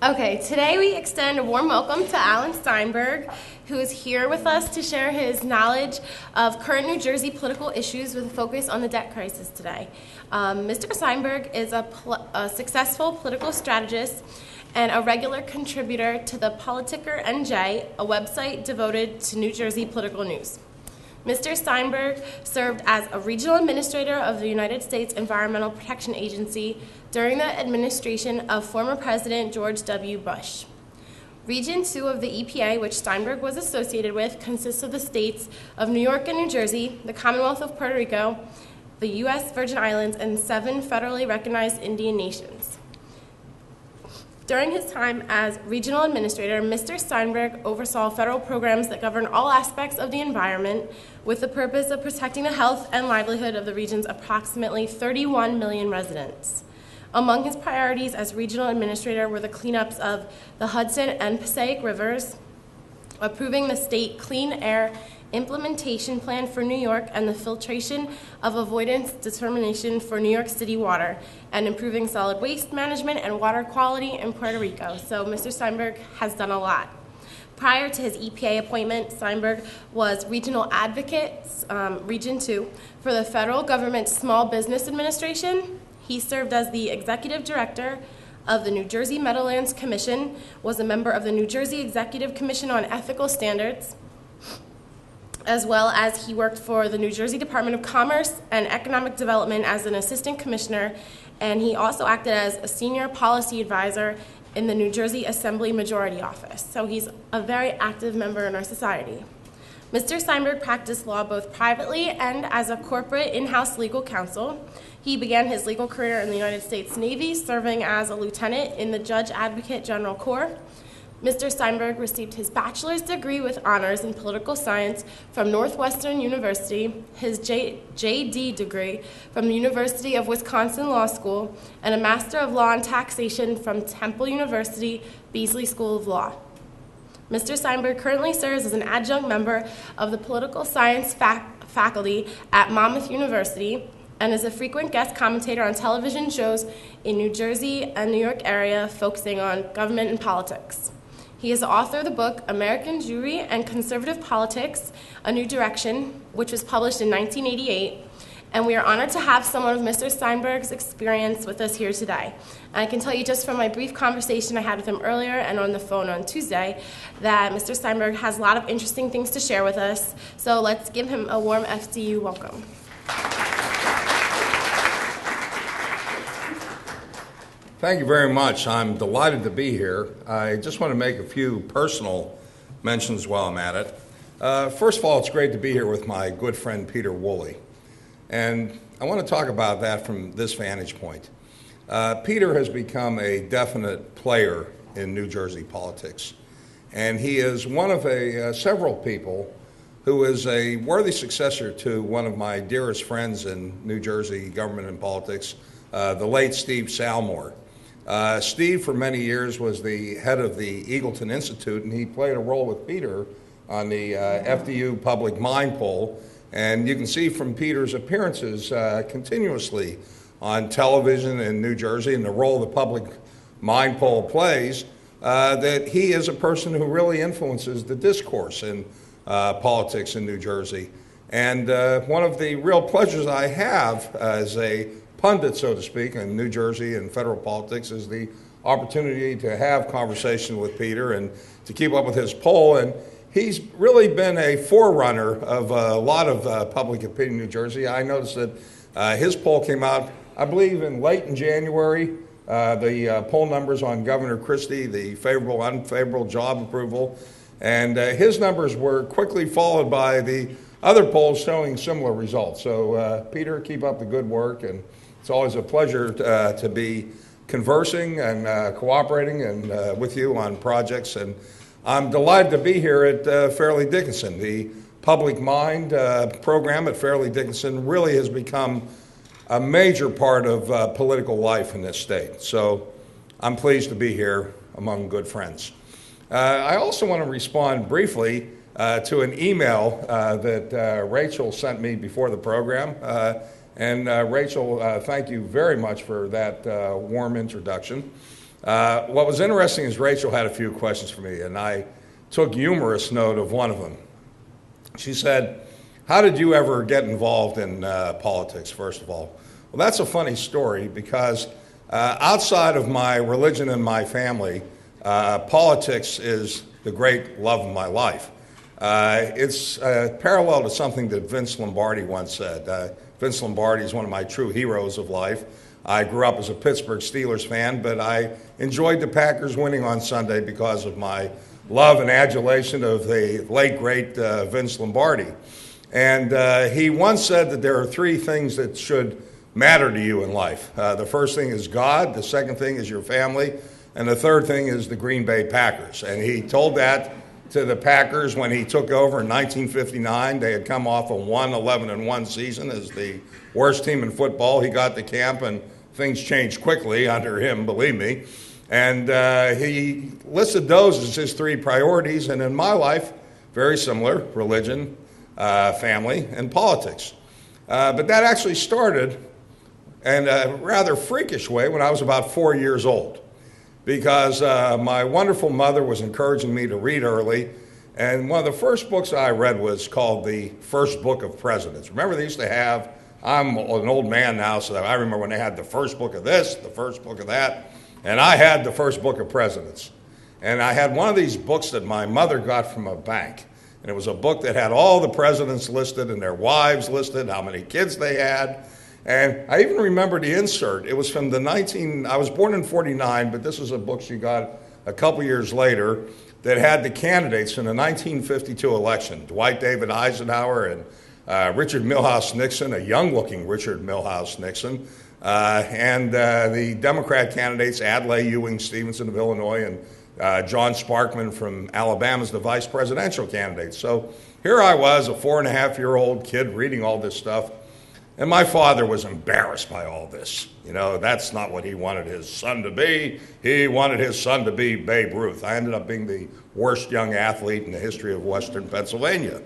Okay, today we extend a warm welcome to Alan Steinberg, who is here with us to share his knowledge of current New Jersey political issues with a focus on the debt crisis today. Mr. Steinberg is a successful political strategist and a regular contributor to the Politicker NJ, a website devoted to New Jersey political news. Mr. Steinberg served as a regional administrator of the United States Environmental Protection Agency during the administration of former President George W. Bush. Region 2 of the EPA, which Steinberg was associated with, consists of the states of New York and New Jersey, the Commonwealth of Puerto Rico, the U.S. Virgin Islands, and 7 federally recognized Indian nations. During his time as regional administrator, Mr. Steinberg oversaw federal programs that govern all aspects of the environment with the purpose of protecting the health and livelihood of the region's approximately 31 million residents. Among his priorities as regional administrator were the cleanups of the Hudson and Passaic rivers, approving the state Clean Air Implementation Plan for New York and the filtration of avoidance determination for New York City water, and improving solid waste management and water quality in Puerto Rico. So Mr. Steinberg has done a lot. Prior to his EPA appointment, Steinberg was regional advocate, Region 2, for the federal government Small Business Administration. He served as the executive director of the New Jersey Meadowlands Commission, was a member of the New Jersey Executive Commission on Ethical Standards, as well as he worked for the New Jersey Department of Commerce and Economic Development as an assistant commissioner, and he also acted as a senior policy advisor in the New Jersey Assembly Majority Office. So he's a very active member in our society. Mr. Steinberg practiced law both privately and as a corporate in-house legal counsel. He began his legal career in the United States Navy, serving as a lieutenant in the Judge Advocate General Corps. Mr. Steinberg received his bachelor's degree with honors in political science from Northwestern University, his JD degree from the University of Wisconsin Law School, and a Master of Law in Taxation from Temple University, Beasley School of Law. Mr. Steinberg currently serves as an adjunct member of the political science faculty at Monmouth University and is a frequent guest commentator on television shows in New Jersey and New York area focusing on government and politics. He is the author of the book American Jewry and Conservative Politics, A New Direction, which was published in 1988, and we are honored to have someone of Mr. Steinberg's experience with us here today. And I can tell you just from my brief conversation I had with him earlier and on the phone on Tuesday that Mr. Steinberg has a lot of interesting things to share with us, so let's give him a warm FDU welcome. Thank you very much. I'm delighted to be here. I just want to make a few personal mentions while I'm at it. First of all, it's great to be here with my good friend Peter Woolley. And I want to talk about that from this vantage point. Peter has become a definite player in New Jersey politics. And he is one of several people who is a worthy successor to one of my dearest friends in New Jersey government and politics, the late Steve Salmore. Steve, for many years, was the head of the Eagleton Institute, and he played a role with Peter on the FDU PublicMind poll. And you can see from Peter's appearances continuously on television in New Jersey and the role the PublicMind poll plays, that he is a person who really influences the discourse in politics in New Jersey. And one of the real pleasures I have as a pundit, so to speak, in New Jersey and federal politics is the opportunity to have conversation with Peter and to keep up with his poll. And he's really been a forerunner of a lot of public opinion in New Jersey. I noticed that his poll came out, I believe, late in January. The poll numbers on Governor Christie, the favorable, unfavorable job approval, and his numbers were quickly followed by the other polls showing similar results. So, Peter, keep up the good work, and it's always a pleasure to be conversing and cooperating and with you on projects. And I'm delighted to be here at Fairleigh Dickinson. The PublicMind program at Fairleigh Dickinson really has become a major part of political life in this state. So I'm pleased to be here among good friends. I also want to respond briefly to an email that Rachel sent me before the program. And Rachel, thank you very much for that warm introduction. What was interesting is Rachel had a few questions for me, and I took humorous note of one of them. She said, how did you ever get involved in politics, first of all? Well, that's a funny story because outside of my religion and my family, politics is the great love of my life. It's parallel to something that Vince Lombardi once said. Vince Lombardi is one of my true heroes of life. I grew up as a Pittsburgh Steelers fan, but I enjoyed the Packers winning on Sunday because of my love and adulation of the late, great Vince Lombardi. And he once said that there are three things that should matter to you in life. The first thing is God, the second thing is your family, and the third thing is the Green Bay Packers. And he told that to the Packers when he took over in 1959. They had come off a 11-1 season as the worst team in football. He got to camp and things changed quickly under him, believe me. And he listed those as his three priorities. And in my life, very similar: religion, family, and politics. But that actually started in a rather freakish way when I was about 4 years old, because my wonderful mother was encouraging me to read early, and one of the first books I read was called The First Book of Presidents. Remember, they used to have, I'm an old man now, so I remember when they had the first book of this, the first book of that, and I had the First Book of Presidents. And I had one of these books that my mother got from a bank, and it was a book that had all the presidents listed and their wives listed, how many kids they had. And I even remember the insert. It was from I was born in 49, but this was a book she got a couple years later that had the candidates in the 1952 election: Dwight David Eisenhower and Richard Milhouse Nixon, a young-looking Richard Milhouse Nixon, and the Democrat candidates, Adlai Ewing Stevenson of Illinois and John Sparkman from Alabama, as the vice presidential candidates. So here I was, a 4.5-year-old kid reading all this stuff. And my father was embarrassed by all this. You know, that's not what he wanted his son to be. He wanted his son to be Babe Ruth. I ended up being the worst young athlete in the history of Western Pennsylvania.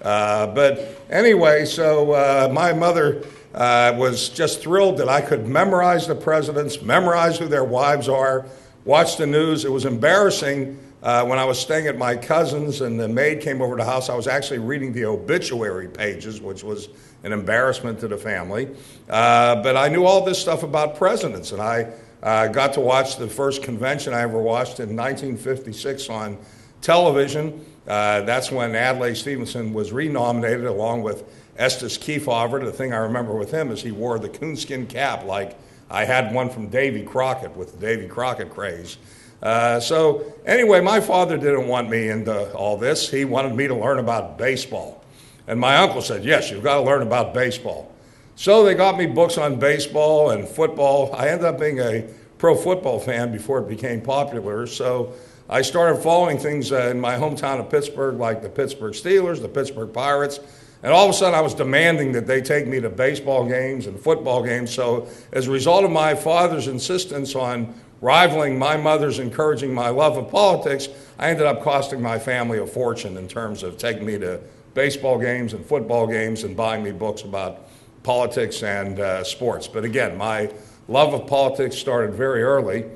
But anyway, so my mother was just thrilled that I could memorize the presidents, memorize who their wives are, watch the news. It was embarrassing when I was staying at my cousin's and the maid came over to the house. I was actually reading the obituary pages, which was an embarrassment to the family. But I knew all this stuff about presidents, and I got to watch the first convention I ever watched in 1956 on television. That's when Adlai Stevenson was renominated along with Estes Kefauver. The thing I remember with him is he wore the coonskin cap like I had one from Davy Crockett with the Davy Crockett craze. So anyway, my father didn't want me into all this. He wanted me to learn about baseball. And my uncle said, yes, you've got to learn about baseball. So they got me books on baseball and football. I ended up being a pro football fan before it became popular. So I started following things in my hometown of Pittsburgh, like the Pittsburgh Steelers, the Pittsburgh Pirates. And all of a sudden I was demanding that they take me to baseball games and football games. So as a result of my father's insistence on rivaling my mother's encouraging my love of politics, I ended up costing my family a fortune in terms of taking me to baseball games and football games and buying me books about politics and sports. But again, my love of politics started very early.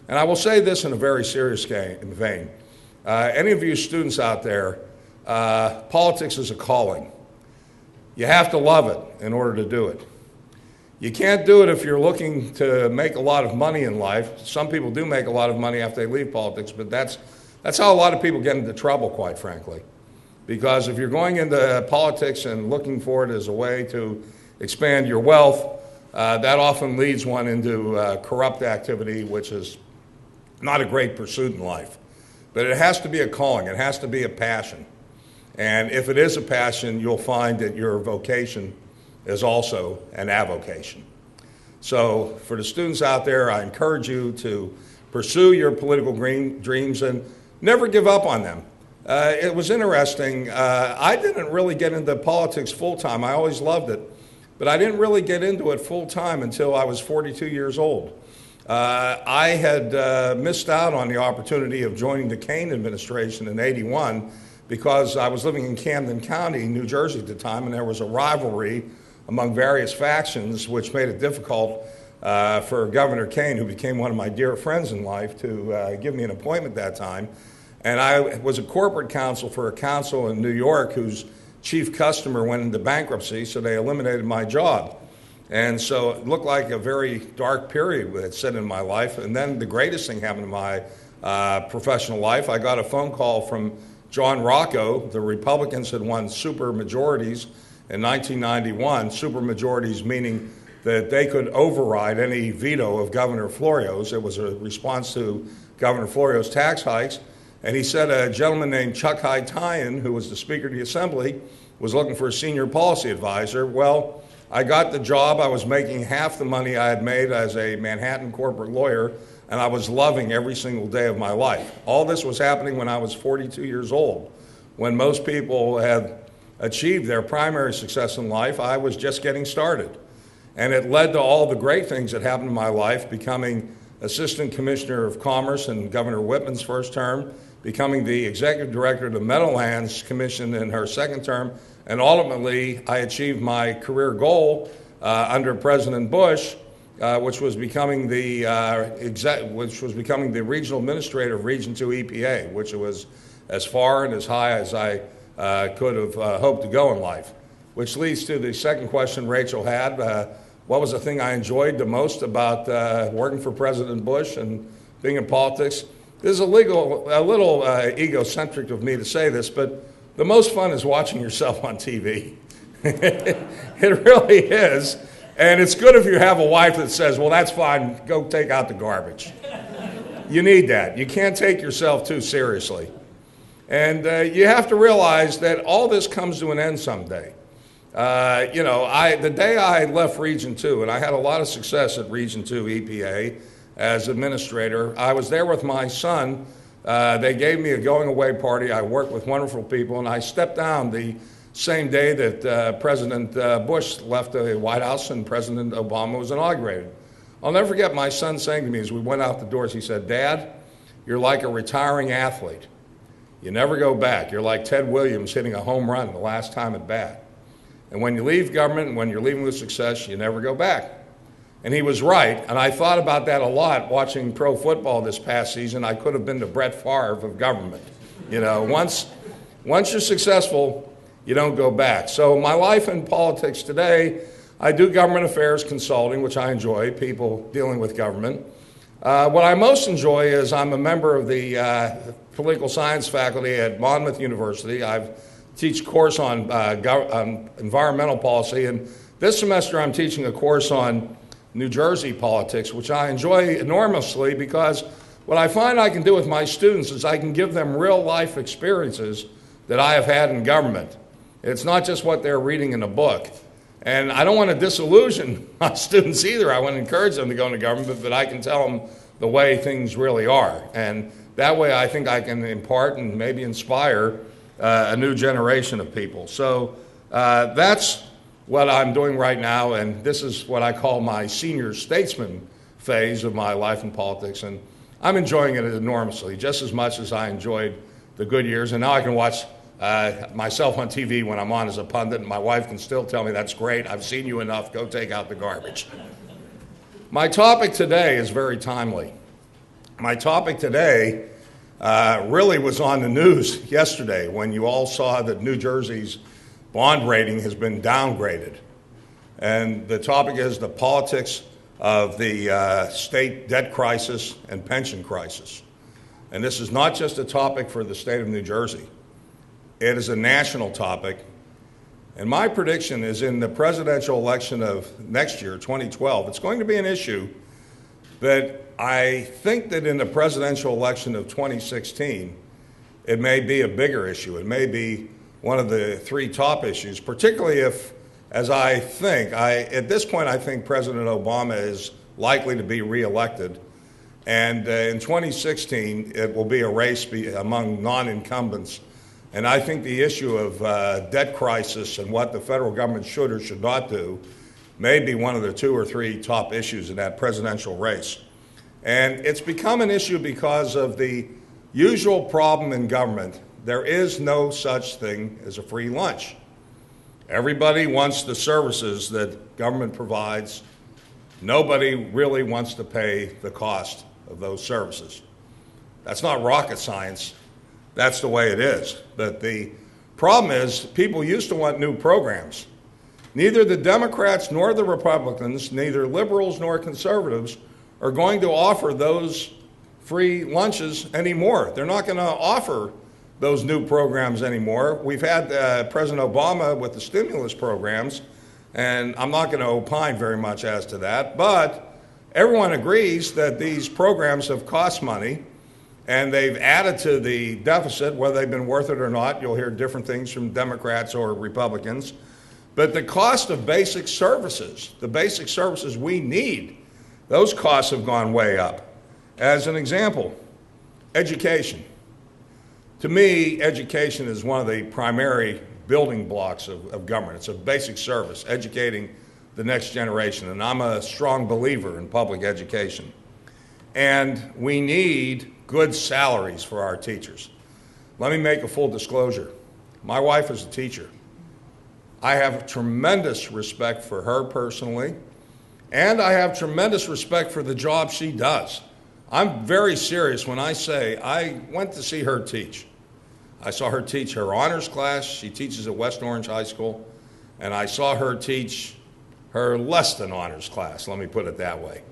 And I will say this in a very serious vein. Any of you students out there, politics is a calling. You have to love it in order to do it. You can't do it if you're looking to make a lot of money in life. Some people do make a lot of money after they leave politics, but that's how a lot of people get into trouble, quite frankly. Because if you're going into politics and looking for it as a way to expand your wealth, that often leads one into corrupt activity, which is not a great pursuit in life. But it has to be a calling. It has to be a passion. And if it is a passion, you'll find that your vocation is also an avocation. So for the students out there, I encourage you to pursue your political dreams and never give up on them. It was interesting. I didn't really get into politics full-time. I always loved it. But I didn't really get into it full-time until I was 42 years old. I had missed out on the opportunity of joining the Kane administration in '81 because I was living in Camden County, New Jersey at the time, and there was a rivalry among various factions which made it difficult for Governor Kane, who became one of my dear friends in life, to give me an appointment that time. And I was a corporate counsel for a council in New York whose chief customer went into bankruptcy, so they eliminated my job. And so it looked like a very dark period that set in my life. And then the greatest thing happened in my professional life. I got a phone call from John Rocco. The Republicans had won super majorities in 1991, super majorities meaning that they could override any veto of Governor Florio's. It was a response to Governor Florio's tax hikes. And he said a gentleman named Chuck Hyde-Tyan, who was the Speaker of the Assembly, was looking for a senior policy advisor. Well, I got the job. I was making half the money I had made as a Manhattan corporate lawyer, and I was loving every single day of my life. All this was happening when I was 42 years old. When most people had achieved their primary success in life, I was just getting started. And it led to all the great things that happened in my life, becoming Assistant Commissioner of Commerce in Governor Whitman's first term, becoming the Executive Director of the Meadowlands Commission in her second term, and ultimately I achieved my career goal under President Bush, which was becoming the regional administrator of Region 2 EPA, which was as far and as high as I could have hoped to go in life. Which leads to the second question Rachel had. What was the thing I enjoyed the most about working for President Bush and being in politics? This is a little egocentric of me to say this, but the most fun is watching yourself on TV. It really is. And it's good if you have a wife that says, well, that's fine, go take out the garbage. You need that. You can't take yourself too seriously. And you have to realize that all this comes to an end someday. The day I left Region 2, and I had a lot of success at Region 2 EPA as administrator, I was there with my son. They gave me a going-away party. I worked with wonderful people, and I stepped down the same day that President Bush left the White House and President Obama was inaugurated. I'll never forget my son saying to me as we went out the doors, he said, "Dad, you're like a retiring athlete. You never go back. You're like Ted Williams hitting a home run the last time at bat. And when you leave government and when you're leaving with success, you never go back." And he was right, and I thought about that a lot watching pro football this past season. I could have been the Brett Favre of government. Once you're successful, you don't go back. So my life in politics today, I do government affairs consulting, which I enjoy, people dealing with government. What I most enjoy is I'm a member of the political science faculty at Monmouth University. I teach a course on environmental policy, and this semester I'm teaching a course on New Jersey politics, which I enjoy enormously because what I find I can do with my students is I can give them real life experiences that I have had in government. It's not just what they're reading in a book. And I don't want to disillusion my students either. I want to encourage them to go into government, but I can tell them the way things really are. And that way I think I can impart and maybe inspire a new generation of people. So that's what I'm doing right now, and this is what I call my senior statesman phase of my life in politics, and I'm enjoying it enormously, just as much as I enjoyed the good years. And now I can watch myself on TV when I'm on as a pundit, and my wife can still tell me, "That's great, I've seen you enough, go take out the garbage." My topic today is very timely. My topic today really was on the news yesterday when you all saw that New Jersey's bond rating has been downgraded. And the topic is the politics of the state debt crisis and pension crisis. And this is not just a topic for the state of New Jersey. It is a national topic. And my prediction is in the presidential election of next year, 2012, it's going to be an issue that I think that in the presidential election of 2016, it may be a bigger issue. It may be one of the three top issues, particularly if, as I think, at this point I think President Obama is likely to be reelected. And in 2016, it will be a race among non-incumbents. And I think the issue of debt crisis and what the federal government should or should not do may be one of the two or three top issues in that presidential race. And it's become an issue because of the usual problem in government. There is no such thing as a free lunch. Everybody wants the services that government provides Nobody really wants to pay the cost of those services. That's not rocket science. That's the way it is. But the problem is people used to want new programs. Neither the Democrats nor the Republicans, neither liberals nor conservatives, are going to offer those free lunches anymore. They're not going to offer those new programs anymore. We've had President Obama with the stimulus programs, and I'm not going to opine very much as to that, but everyone agrees that these programs have cost money, and they've added to the deficit, whether they've been worth it or not. You'll hear different things from Democrats or Republicans. But the cost of basic services, the basic services we need, those costs have gone way up. As an example, education. To me, education is one of the primary building blocks of government. It's a basic service, educating the next generation. And I'm a strong believer in public education. And we need good salaries for our teachers. Let me make a full disclosure. My wife is a teacher. I have tremendous respect for her personally, and I have tremendous respect for the job she does. I'm very serious when I say I went to see her teach. I saw her teach her honors class. She teaches at West Orange High School. And I saw her teach her less than honors class, let me put it that way.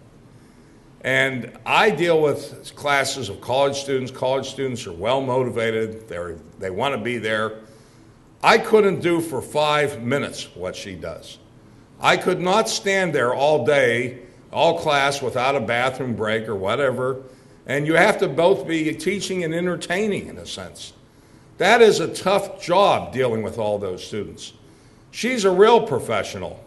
And I deal with classes of college students. College students are well motivated. They want to be there. I couldn't do for 5 minutes what she does. I could not stand there all day, all class, without a bathroom break or whatever. And you have to both be teaching and entertaining in a sense. That is a tough job dealing with all those students. She's a real professional.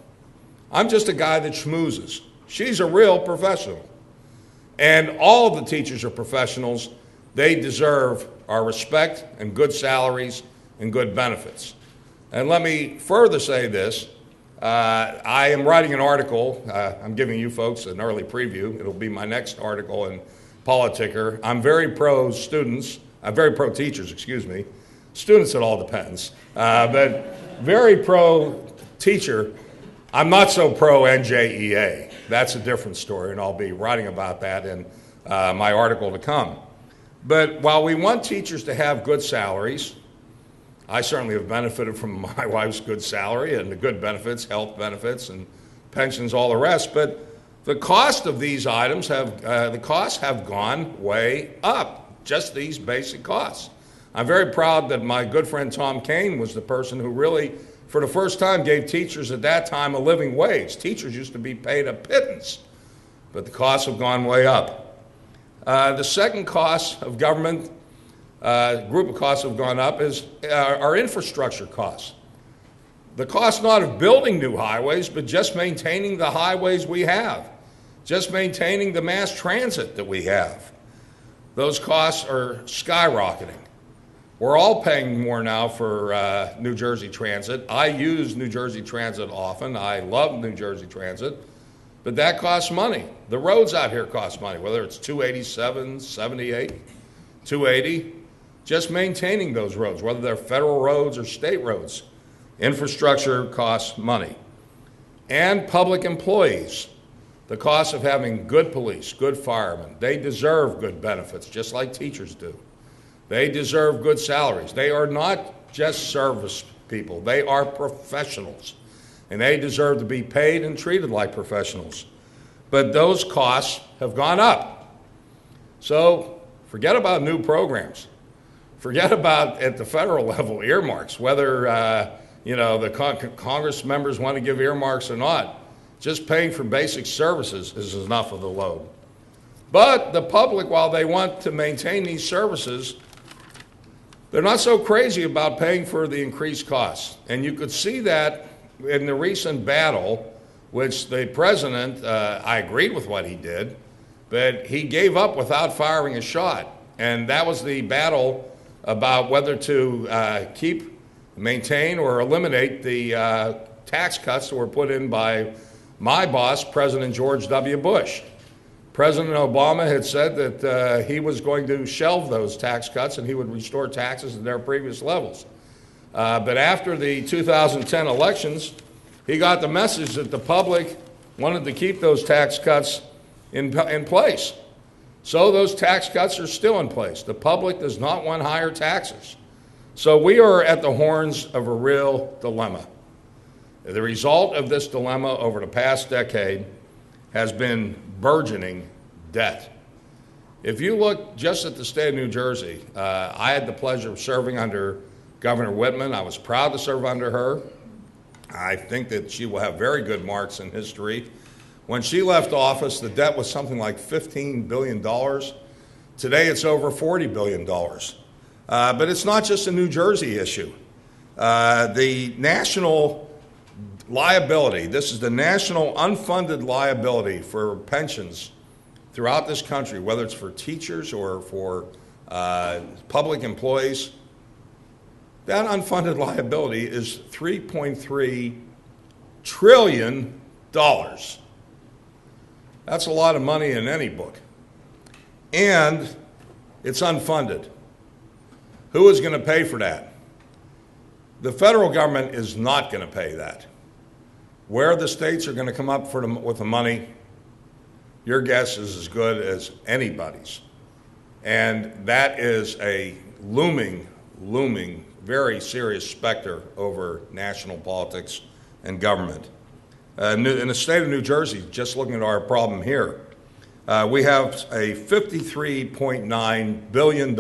I'm just a guy that schmoozes. She's a real professional. And all of the teachers are professionals. They deserve our respect and good salaries and good benefits. And let me further say this. I am writing an article. I'm giving you folks an early preview. It'll be my next article in Politicker. I'm very pro students. I'm very pro teachers, excuse me. Students, it all depends. But very pro teacher. I'm not so pro NJEA. That's a different story, and I'll be writing about that in my article to come. But while we want teachers to have good salaries, I certainly have benefited from my wife's good salary and the good benefits, health benefits and pensions, all the rest. But the cost of these items the costs have gone way up, just these basic costs. I'm very proud that my good friend Tom Kane was the person who really, for the first time, gave teachers at that time a living wage. Teachers used to be paid a pittance, but the costs have gone way up. The second cost of government, group of costs have gone up is our infrastructure costs. The cost not of building new highways, but just maintaining the highways we have, just maintaining the mass transit that we have. Those costs are skyrocketing. We're all paying more now for New Jersey Transit. I use New Jersey Transit often. I love New Jersey Transit, but that costs money. The roads out here cost money, whether it's 287, 78, 280. Just maintaining those roads, whether they're federal roads or state roads. Infrastructure costs money. And public employees. The cost of having good police, good firemen. They deserve good benefits, just like teachers do. They deserve good salaries. They are not just service people. They are professionals. And they deserve to be paid and treated like professionals. But those costs have gone up. So forget about new programs. Forget about, at the federal level, earmarks, whether the Congress members want to give earmarks or not. Just paying for basic services is enough of the load. But the public, while they want to maintain these services, they're not so crazy about paying for the increased costs. And you could see that in the recent battle, which the president, I agreed with what he did, but he gave up without firing a shot. And that was the battle about whether to maintain or eliminate the tax cuts that were put in by my boss, President George W. Bush. President Obama had said that he was going to shelve those tax cuts and he would restore taxes to their previous levels. But after the 2010 elections, he got the message that the public wanted to keep those tax cuts in place. So those tax cuts are still in place. The public does not want higher taxes. So we are at the horns of a real dilemma. The result of this dilemma over the past decade has been burgeoning debt. If you look just at the state of New Jersey, I had the pleasure of serving under Governor Whitman. I was proud to serve under her. I think that she will have very good marks in history. When she left office, the debt was something like $15 billion. Today, it's over $40 billion. But it's not just a New Jersey issue. The national liability, this is the national unfunded liability for pensions throughout this country, whether it's for teachers or for public employees, that unfunded liability is $3.3 trillion. That's a lot of money in any book. And it's unfunded. Who is going to pay for that? The federal government is not going to pay that. Where the states are going to come up with the money, your guess is as good as anybody's. And that is a looming, very serious specter over national politics and government. In the state of New Jersey, just looking at our problem here, we have a $53.9 billion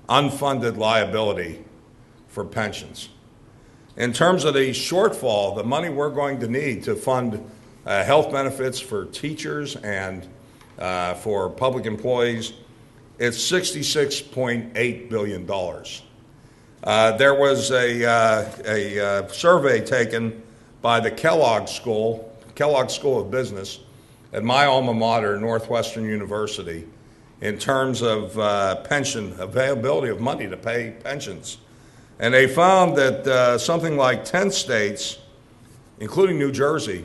unfunded liability for pensions. In terms of the shortfall, the money we're going to need to fund health benefits for teachers and for public employees, it's $66.8 billion. There was a survey taken by the Kellogg School of Business at my alma mater, Northwestern University, in terms of pension availability of money to pay pensions. And they found that something like 10 states, including New Jersey,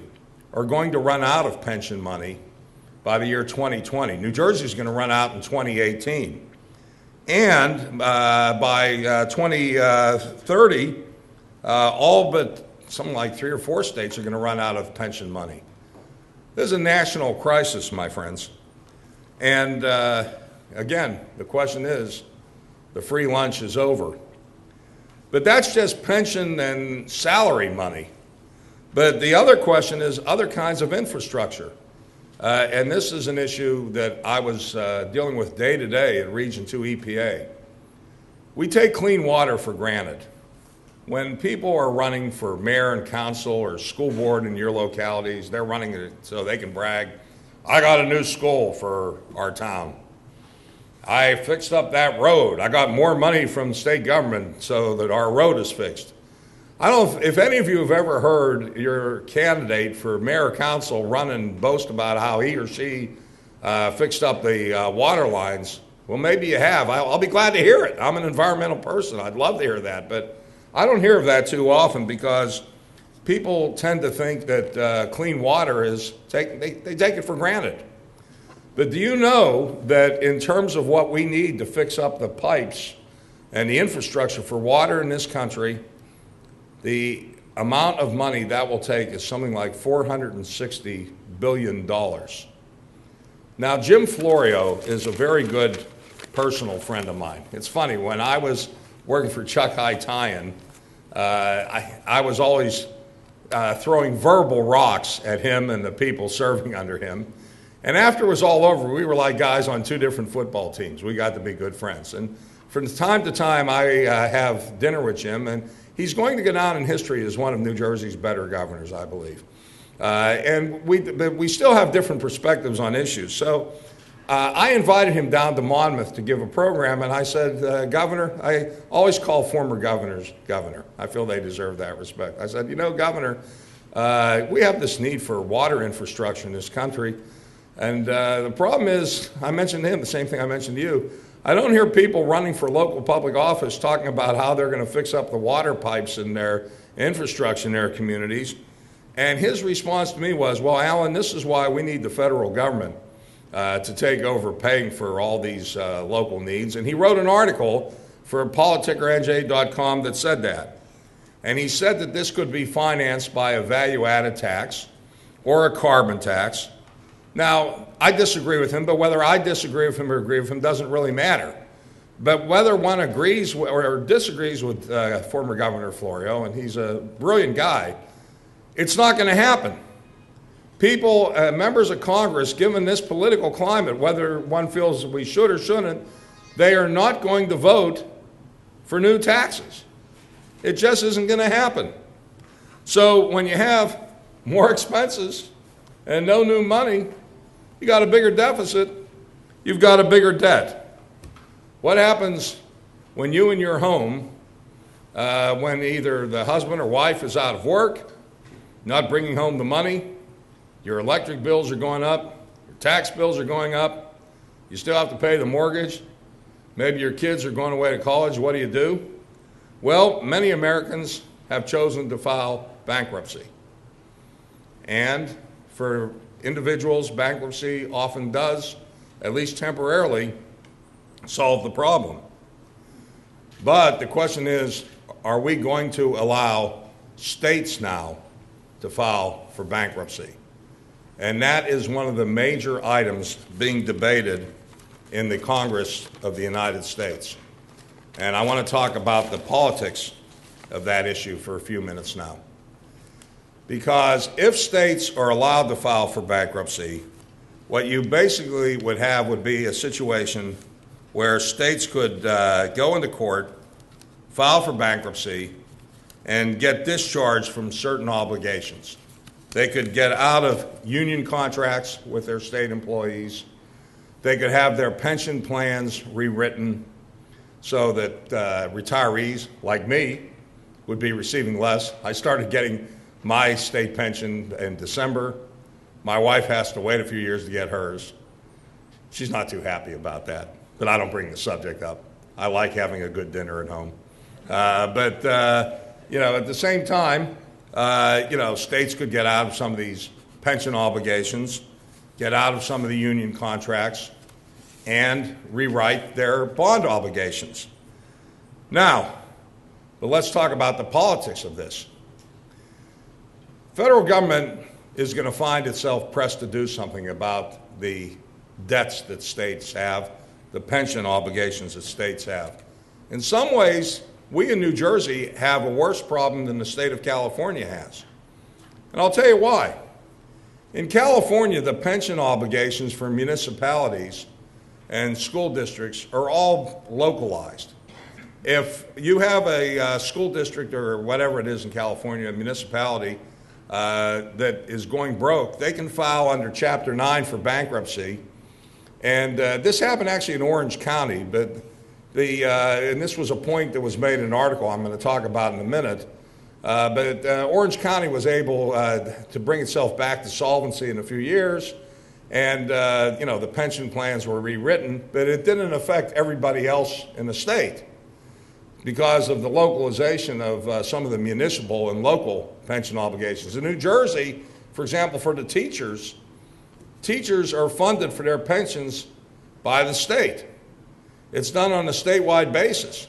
are going to run out of pension money by the year 2020. New Jersey is going to run out in 2018. And by 2030, all but something like 3 or 4 states are going to run out of pension money. This is a national crisis, my friends. And again, the question is, the free lunch is over. But that's just pension and salary money. But the other question is other kinds of infrastructure. And this is an issue that I was dealing with day to day at Region 2 EPA. We take clean water for granted. When people are running for mayor and council or school board in your localities, they're running it so they can brag, I got a new school for our town. I fixed up that road. I got more money from the state government so that our road is fixed. I don't know if any of you have ever heard your candidate for mayor or council run and boast about how he or she fixed up the water lines. Well, maybe you have. I'll be glad to hear it. I'm an environmental person. I'd love to hear that. But I don't hear of that too often because people tend to think that clean water is, they take it for granted. But do you know that in terms of what we need to fix up the pipes and the infrastructure for water in this country, the amount of money that will take is something like $460 billion. Now, Jim Florio is a very good personal friend of mine. It's funny, when I was working for Chuck High-Tyan, I was always throwing verbal rocks at him and the people serving under him. And after it was all over, we were like guys on 2 different football teams. We got to be good friends. And from time to time, I have dinner with Jim, and he's going to go down in history as one of New Jersey's better governors, I believe. But we still have different perspectives on issues. So I invited him down to Monmouth to give a program, and I said, Governor, I always call former governors governor. I feel they deserve that respect. I said, you know, Governor, we have this need for water infrastructure in this country. And the problem is, I mentioned to him the same thing I mentioned to you. I don't hear people running for local public office talking about how they're going to fix up the water pipes in their infrastructure in their communities. And his response to me was, well, Alan, this is why we need the federal government to take over paying for all these local needs. And he wrote an article for politickerNJ.com that said that. And he said that this could be financed by a value-added tax, or a carbon tax. Now, I disagree with him, but whether I disagree with him or agree with him doesn't really matter. But whether one agrees or disagrees with former Governor Florio, and he's a brilliant guy, it's not going to happen. People, members of Congress, given this political climate, whether one feels we should or shouldn't, they are not going to vote for new taxes. It just isn't going to happen. So when you have more expenses and no new money, you got a bigger deficit, you've got a bigger debt. What happens when you in your home, when either the husband or wife is out of work, not bringing home the money, your electric bills are going up, your tax bills are going up, you still have to pay the mortgage, maybe your kids are going away to college, what do? Well, many Americans have chosen to file bankruptcy. And for individuals, bankruptcy often does, at least temporarily, solve the problem. But the question is, are we going to allow states now to file for bankruptcy? And that is one of the major items being debated in the Congress of the United States. And I want to talk about the politics of that issue for a few minutes now. Because if states are allowed to file for bankruptcy, what you basically would have would be a situation where states could go into court, file for bankruptcy, and get discharged from certain obligations. They could get out of union contracts with their state employees. They could have their pension plans rewritten so that retirees like me would be receiving less. I started getting my state pension in December. My wife has to wait a few years to get hers. She's not too happy about that, but I don't bring the subject up. I like having a good dinner at home. But at the same time, states could get out of some of these pension obligations, get out of some of the union contracts, and rewrite their bond obligations. Now, but let's talk about the politics of this. Federal government is going to find itself pressed to do something about the debts that states have, the pension obligations that states have. In some ways, we in New Jersey have a worse problem than the state of California has. And I'll tell you why. In California, the pension obligations for municipalities and school districts are all localized. If you have a school district or whatever it is in California, a municipality that is going broke, they can file under Chapter 9 for bankruptcy. And this happened actually in Orange County, but and this was a point that was made in an article I'm going to talk about in a minute. But Orange County was able to bring itself back to solvency in a few years, and the pension plans were rewritten, but it didn't affect everybody else in the state because of the localization of some of the municipal and local pension obligations. In New Jersey, for example, for the teachers are funded for their pensions by the state. It's done on a statewide basis.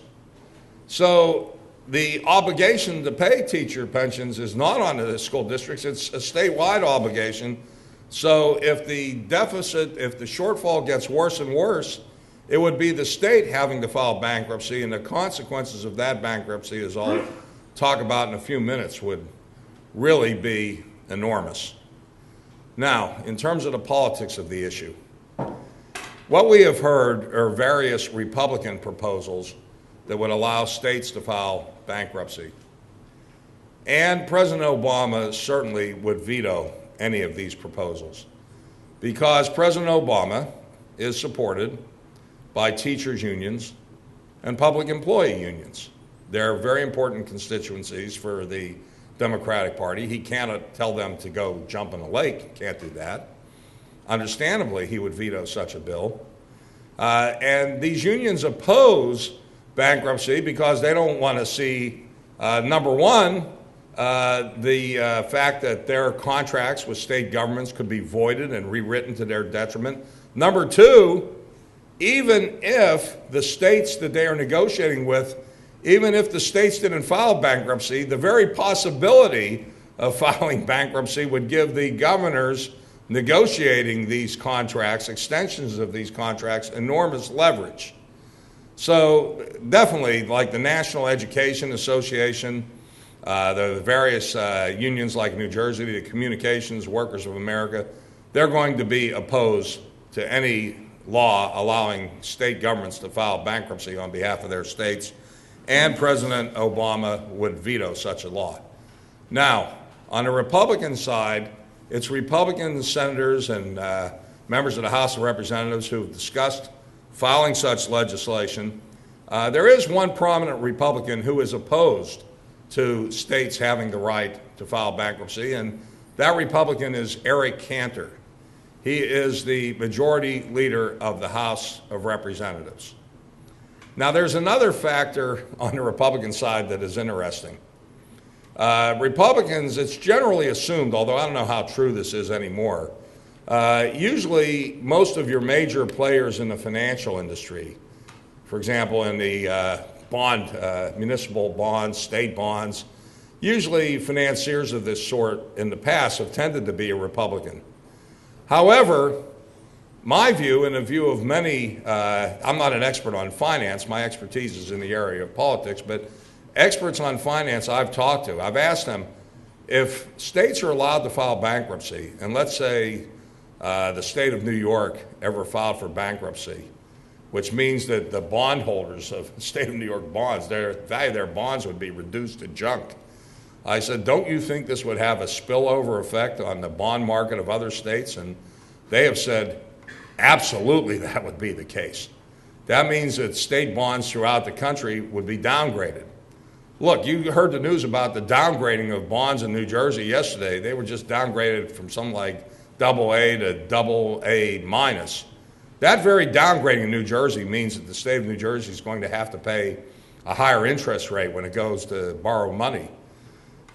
So the obligation to pay teacher pensions is not on the school districts, it's a statewide obligation. So if the deficit, if the shortfall gets worse and worse, it would be the state having to file bankruptcy, and the consequences of that bankruptcy, as I'll talk about in a few minutes, would really be enormous. Now, in terms of the politics of the issue, what we have heard are various Republican proposals that would allow states to file bankruptcy. And President Obama certainly would veto any of these proposals because President Obama is supported by teachers' unions and public employee unions. They're very important constituencies for the Democratic Party. He cannot tell them to go jump in a lake. He can't do that. Understandably, he would veto such a bill. And these unions oppose bankruptcy because they don't want to see, number one, the fact that their contracts with state governments could be voided and rewritten to their detriment. Number two, even if the states that they are negotiating with, even if the states didn't file bankruptcy, the very possibility of filing bankruptcy would give the governors negotiating these contracts, extensions of these contracts, enormous leverage. So definitely, like the National Education Association, the various unions like New Jersey, the Communications Workers of America, they're going to be opposed to any law allowing state governments to file bankruptcy on behalf of their states, and President Obama would veto such a law. Now, on the Republican side, it's Republican senators and members of the House of Representatives who have discussed filing such legislation. There is one prominent Republican who is opposed to states having the right to file bankruptcy, and that Republican is Eric Cantor. He is the majority leader of the House of Representatives. Now, there's another factor on the Republican side that is interesting. Republicans, it's generally assumed, although I don't know how true this is anymore, usually most of your major players in the financial industry, for example, in the municipal bonds, state bonds, usually financiers of this sort in the past have tended to be a Republican. However, my view and the view of many, I'm not an expert on finance, my expertise is in the area of politics, but experts on finance I've talked to, I've asked them, if states are allowed to file bankruptcy, and let's say the state of New York ever filed for bankruptcy, which means that the bondholders of the state of New York bonds, their value of their bonds would be reduced to junk. I said, don't you think this would have a spillover effect on the bond market of other states? And they have said, absolutely that would be the case. That means that state bonds throughout the country would be downgraded. Look, you heard the news about the downgrading of bonds in New Jersey yesterday. They were just downgraded from something like AA to AA minus. That very downgrading in New Jersey means that the state of New Jersey is going to have to pay a higher interest rate when it goes to borrow money.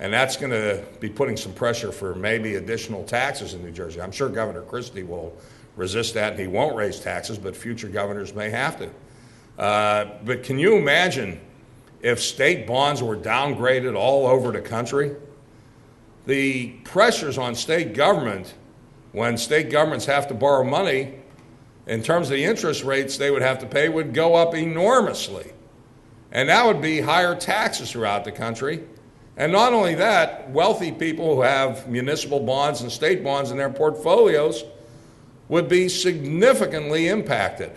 And that's going to be putting some pressure for maybe additional taxes in New Jersey. I'm sure Governor Christie will resist that and he won't raise taxes, but future governors may have to. But can you imagine if state bonds were downgraded all over the country? The pressures on state government, when state governments have to borrow money, in terms of the interest rates they would have to pay, would go up enormously. And that would be higher taxes throughout the country. And not only that, wealthy people who have municipal bonds and state bonds in their portfolios would be significantly impacted.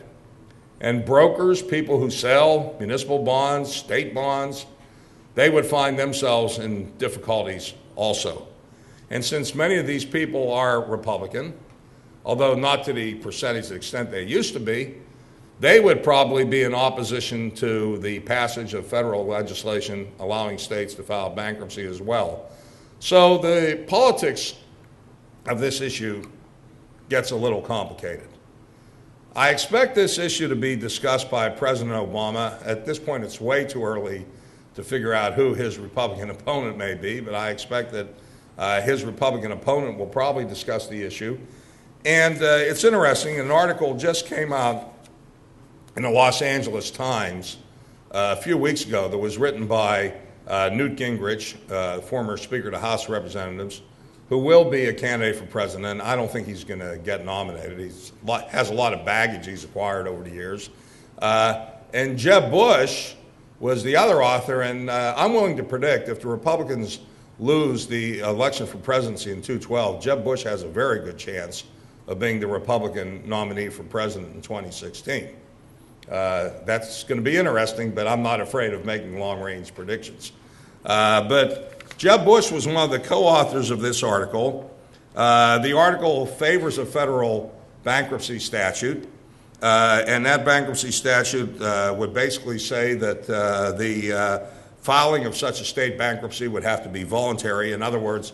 And brokers, people who sell municipal bonds, state bonds, they would find themselves in difficulties also. And since many of these people are Republican, although not to the percentage and extent they used to be, they would probably be in opposition to the passage of federal legislation allowing states to file bankruptcy as well. So the politics of this issue gets a little complicated. I expect this issue to be discussed by President Obama. At this point, it's way too early to figure out who his Republican opponent may be, but I expect that his Republican opponent will probably discuss the issue. And it's interesting, an article just came out in the Los Angeles Times a few weeks ago that was written by Newt Gingrich, former Speaker of the House of Representatives, who will be a candidate for president. I don't think he's going to get nominated. He has a lot of baggage he's acquired over the years. And Jeb Bush was the other author, and I'm willing to predict if the Republicans lose the election for presidency in 2012, Jeb Bush has a very good chance of being the Republican nominee for president in 2016. That's going to be interesting, but I'm not afraid of making long-range predictions. But Jeb Bush was one of the co-authors of this article. The article favors a federal bankruptcy statute, and that bankruptcy statute would basically say that the filing of such a state bankruptcy would have to be voluntary. In other words,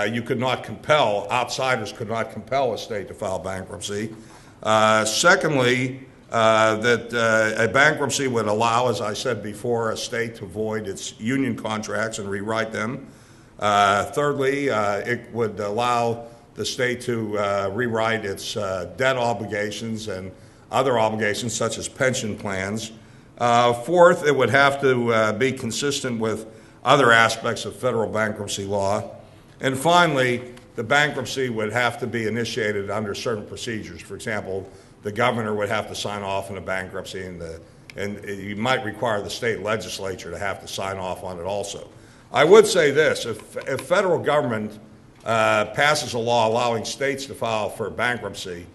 you could not compel, outsiders could not compel a state to file bankruptcy. Secondly, that a bankruptcy would allow, as I said before, a state to void its union contracts and rewrite them. Thirdly, it would allow the state to rewrite its debt obligations and other obligations such as pension plans. Fourth, it would have to be consistent with other aspects of federal bankruptcy law. And finally, the bankruptcy would have to be initiated under certain procedures. For example, the governor would have to sign off on a bankruptcy, and you might require the state legislature to have to sign off on it also. I would say this, if federal government passes a law allowing states to file for bankruptcy,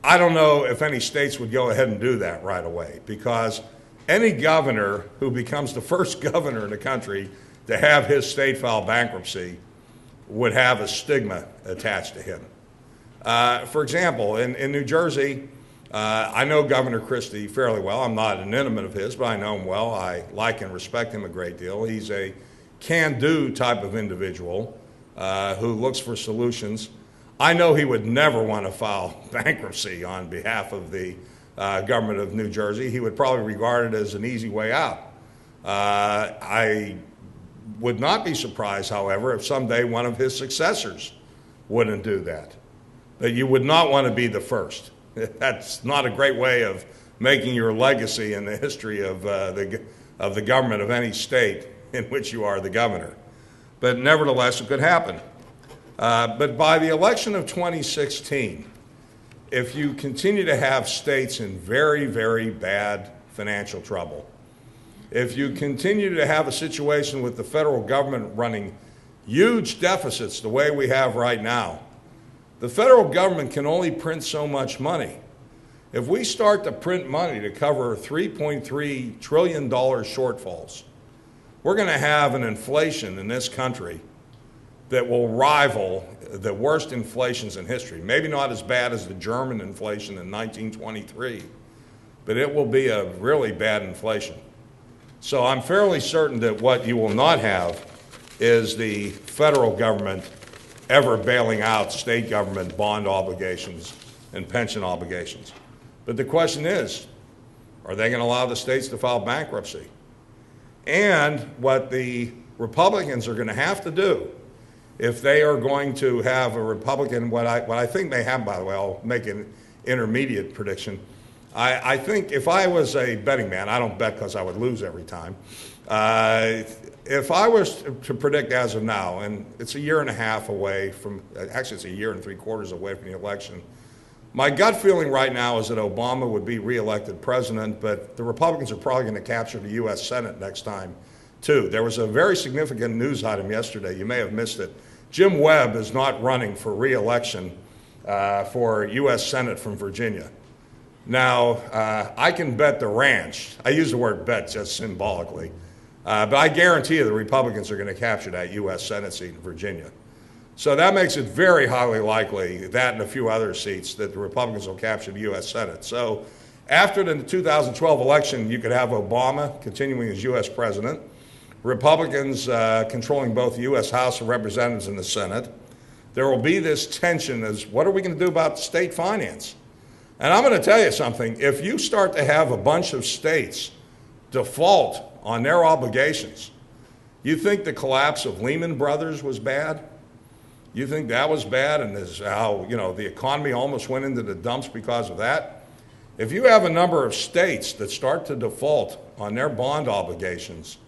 I don't know if any states would go ahead and do that right away, because any governor who becomes the first governor in the country to have his state file bankruptcy would have a stigma attached to him. For example, in New Jersey, I know Governor Christie fairly well. I'm not an intimate of his, but I know him well. I like and respect him a great deal. He's a can-do type of individual who looks for solutions. I know he would never want to file bankruptcy on behalf of the government of New Jersey. He would probably regard it as an easy way out. I would not be surprised, however, if someday one of his successors wouldn't do that. But you would not want to be the first. That's not a great way of making your legacy in the history of the government of any state in which you are the governor. But nevertheless, it could happen. But by the election of 2016, if you continue to have states in very, very bad financial trouble, if you continue to have a situation with the federal government running huge deficits the way we have right now, the federal government can only print so much money. If we start to print money to cover $3.3 trillion shortfalls, we're going to have an inflation in this country that will rival the worst inflations in history. Maybe not as bad as the German inflation in 1923, but it will be a really bad inflation. So I'm fairly certain that what you will not have is the federal government ever bailing out state government bond obligations and pension obligations. But the question is, are they going to allow the states to file bankruptcy? And what the Republicans are going to have to do, if they are going to have a Republican, what I think they have, by the way, I'll make an intermediate prediction. I think if I was a betting man, I don't bet because I would lose every time. If I was to predict as of now, and it's a year and a half away from, actually it's a year and 3/4 away from the election, my gut feeling right now is that Obama would be reelected president, but the Republicans are probably going to capture the U.S. Senate next time, too. There was a very significant news item yesterday. You may have missed it. Jim Webb is not running for reelection for U.S. Senate from Virginia. Now, I can bet the ranch. I use the word bet just symbolically. But I guarantee you the Republicans are going to capture that U.S. Senate seat in Virginia. So that makes it very highly likely, that and a few other seats, that the Republicans will capture the U.S. Senate. So after the 2012 election, you could have Obama continuing as U.S. president, Republicans controlling both the U.S. House of Representatives and the Senate. There will be this tension as what are we going to do about state finance? And I'm going to tell you something. If you start to have a bunch of states default on their obligations, you think the collapse of Lehman Brothers was bad? You think that was bad, and this how the economy almost went into the dumps because of that? If you have a number of states that start to default on their bond obligations,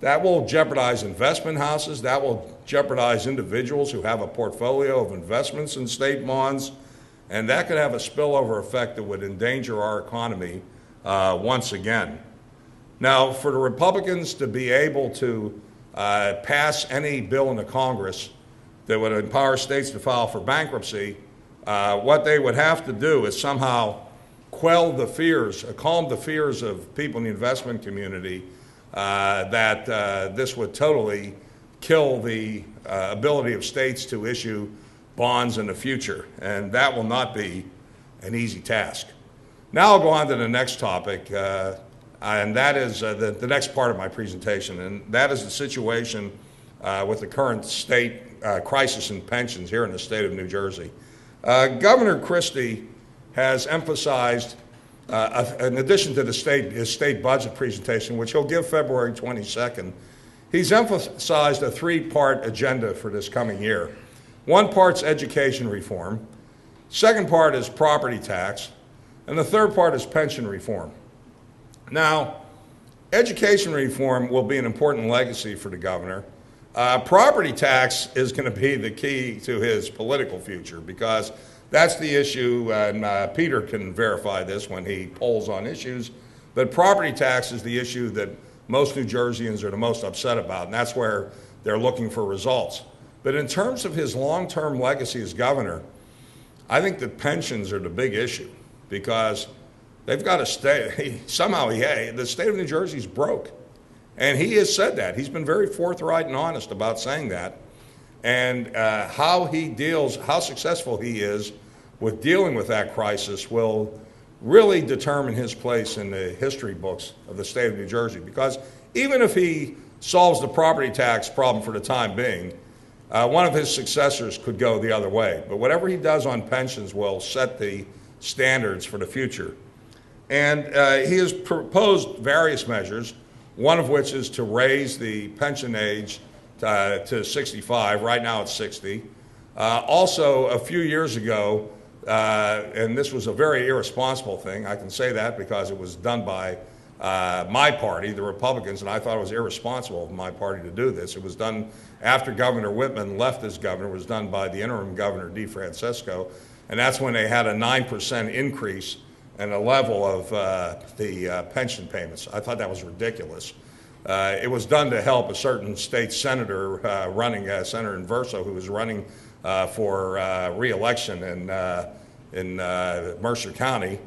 that will jeopardize investment houses. That will jeopardize individuals who have a portfolio of investments in state bonds, and that could have a spillover effect that would endanger our economy once again. Now, for the Republicans to be able to pass any bill in the Congress that would empower states to file for bankruptcy, what they would have to do is somehow calm the fears of people in the investment community that this would totally kill the ability of states to issue bonds in the future, and that will not be an easy task. Now I'll go on to the next topic, and that is the next part of my presentation, and that is the situation with the current state crisis in pensions here in the state of New Jersey. Governor Christie has emphasized, in addition to his state budget presentation, which he'll give February 22nd, he's emphasized a three-part agenda for this coming year. One part's education reform, second part is property tax, and the third part is pension reform. Now, education reform will be an important legacy for the governor. Property tax is going to be the key to his political future, because that's the issue, and Peter can verify this when he polls on issues, but property tax is the issue that most New Jerseyans are the most upset about, and that's where they're looking for results. But in terms of his long-term legacy as governor, I think that pensions are the big issue, because they've got to stay. The state of New Jersey is broke. And he has said that. He's been very forthright and honest about saying that. And how successful he is with dealing with that crisis will really determine his place in the history books of the state of New Jersey. Because even if he solves the property tax problem for the time being, one of his successors could go the other way. But whatever he does on pensions will set the standards for the future. And he has proposed various measures, one of which is to raise the pension age to 65. Right now it's 60. Also, a few years ago, and this was a very irresponsible thing, I can say that because it was done by my party, the Republicans, and I thought it was irresponsible of my party to do this. It was done after Governor Whitman left as governor. It was done by the interim governor, DeFrancisco, and that's when they had a 9% increase in the level of the pension payments. I thought that was ridiculous. It was done to help a certain state senator running, Senator Inverso, who was running for re-election in Mercer County,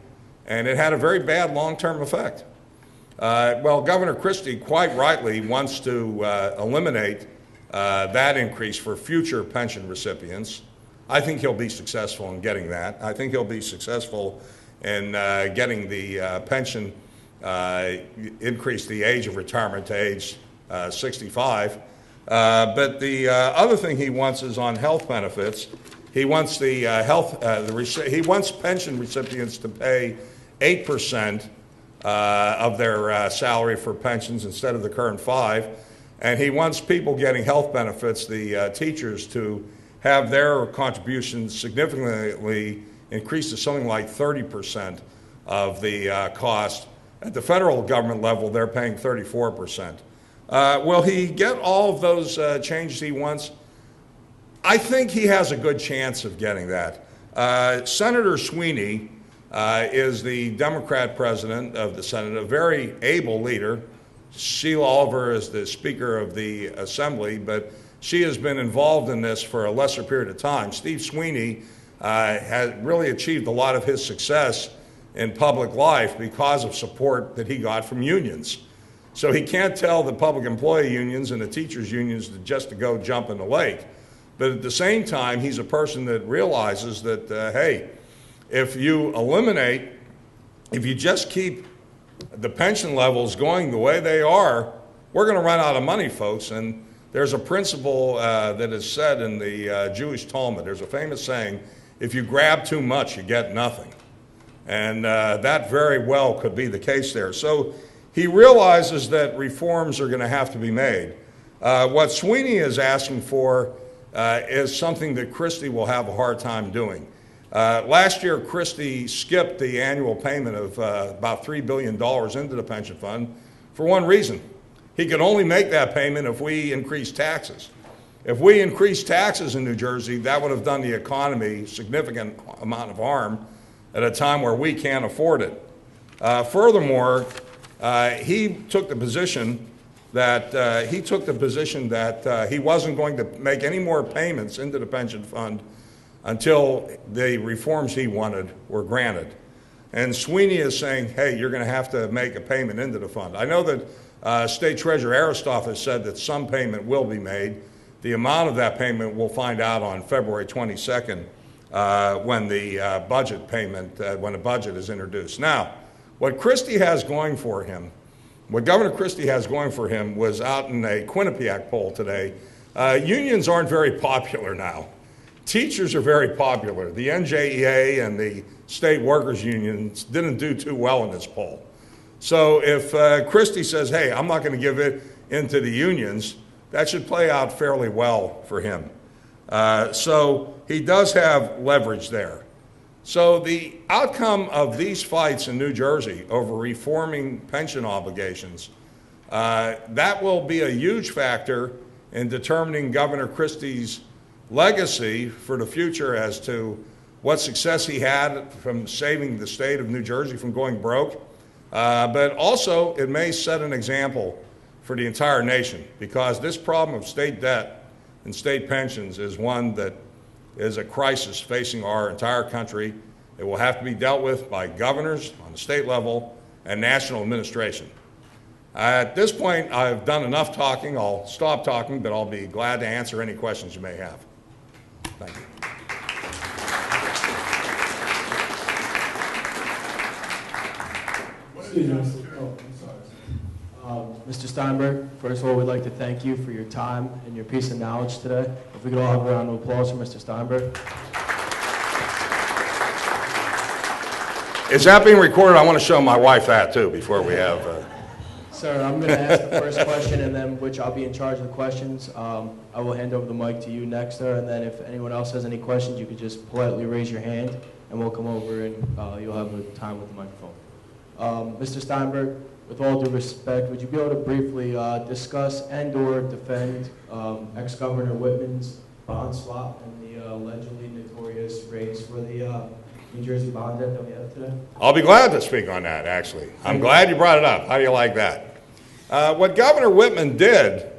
and it had a very bad long-term effect. Well, Governor Christie quite rightly wants to eliminate that increase for future pension recipients. I think he'll be successful in getting that. I think he'll be successful in getting the pension, increase the age of retirement to age 65. But the other thing he wants is on health benefits. He wants the he wants pension recipients to pay 8% of their salary for pensions instead of the current 5%. And he wants people getting health benefits, the teachers, to have their contributions significantly increased to something like 30% of the cost. At the federal government level, they're paying 34%. Will he get all of those changes he wants? I think he has a good chance of getting that. Senator Sweeney is the Democrat president of the Senate, a very able leader. Sheila Oliver is the Speaker of the Assembly, but she has been involved in this for a lesser period of time. Steve Sweeney has really achieved a lot of his success in public life because of support that he got from unions. So he can't tell the public employee unions and the teachers unions just to go jump in the lake. But at the same time, he's a person that realizes that, hey, if you just keep the pension levels going the way they are, we're going to run out of money, folks. And there's a principle that is said in the Jewish Talmud. There's a famous saying, if you grab too much, you get nothing. And that very well could be the case there. So he realizes that reforms are going to have to be made. What Sweeney is asking for is something that Christie will have a hard time doing. Last year, Christie skipped the annual payment of about $3 billion into the pension fund for one reason. He could only make that payment if we increased taxes. If we increased taxes in New Jersey, that would have done the economy a significant amount of harm at a time where we can't afford it. Furthermore, he took the position that he wasn't going to make any more payments into the pension fund until the reforms he wanted were granted. And Sweeney is saying, hey, you're going to have to make a payment into the fund. I know that State Treasurer Aristoff has said that some payment will be made. The amount of that payment we'll find out on February 22nd when the when the budget is introduced. Now, what Christie has going for him, what Governor Christie has going for him was out in a Quinnipiac poll today. Unions aren't very popular now. Teachers are very popular. The NJEA and the state workers unions didn't do too well in this poll. So if Christie says, hey, I'm not going to give it into the unions, that should play out fairly well for him. So he does have leverage there. So the outcome of these fights in New Jersey over reforming pension obligations, that will be a huge factor in determining Governor Christie's legacy for the future as to what success he had from saving the state of New Jersey from going broke. But also, it may set an example for the entire nation, because this problem of state debt and state pensions is one that is a crisis facing our entire country. It will have to be dealt with by governors on the state level and national administration. At this point, I've done enough talking. I'll stop talking, but I'll be glad to answer any questions you may have. Thank you. Mr. Steinberg, first of all, we'd like to thank you for your time and your piece of knowledge today. If we could all have a round of applause for Mr. Steinberg. Is that being recorded? I want to show my wife that, too, before we have... Sir, I'm going to ask the first question, and then which I'll be in charge of the questions. I will hand over the mic to you next, sir, and then if anyone else has any questions, you could just politely raise your hand, and we'll come over and you'll have a time with the microphone. Mr. Steinberg, with all due respect, would you be able to briefly discuss and/or defend ex-Governor Whitman's bond swap and the allegedly notorious raise for the New Jersey bond debt that we have today? I'll be glad to speak on that, actually. I'm glad you brought it up. How do you like that? What Governor Whitman did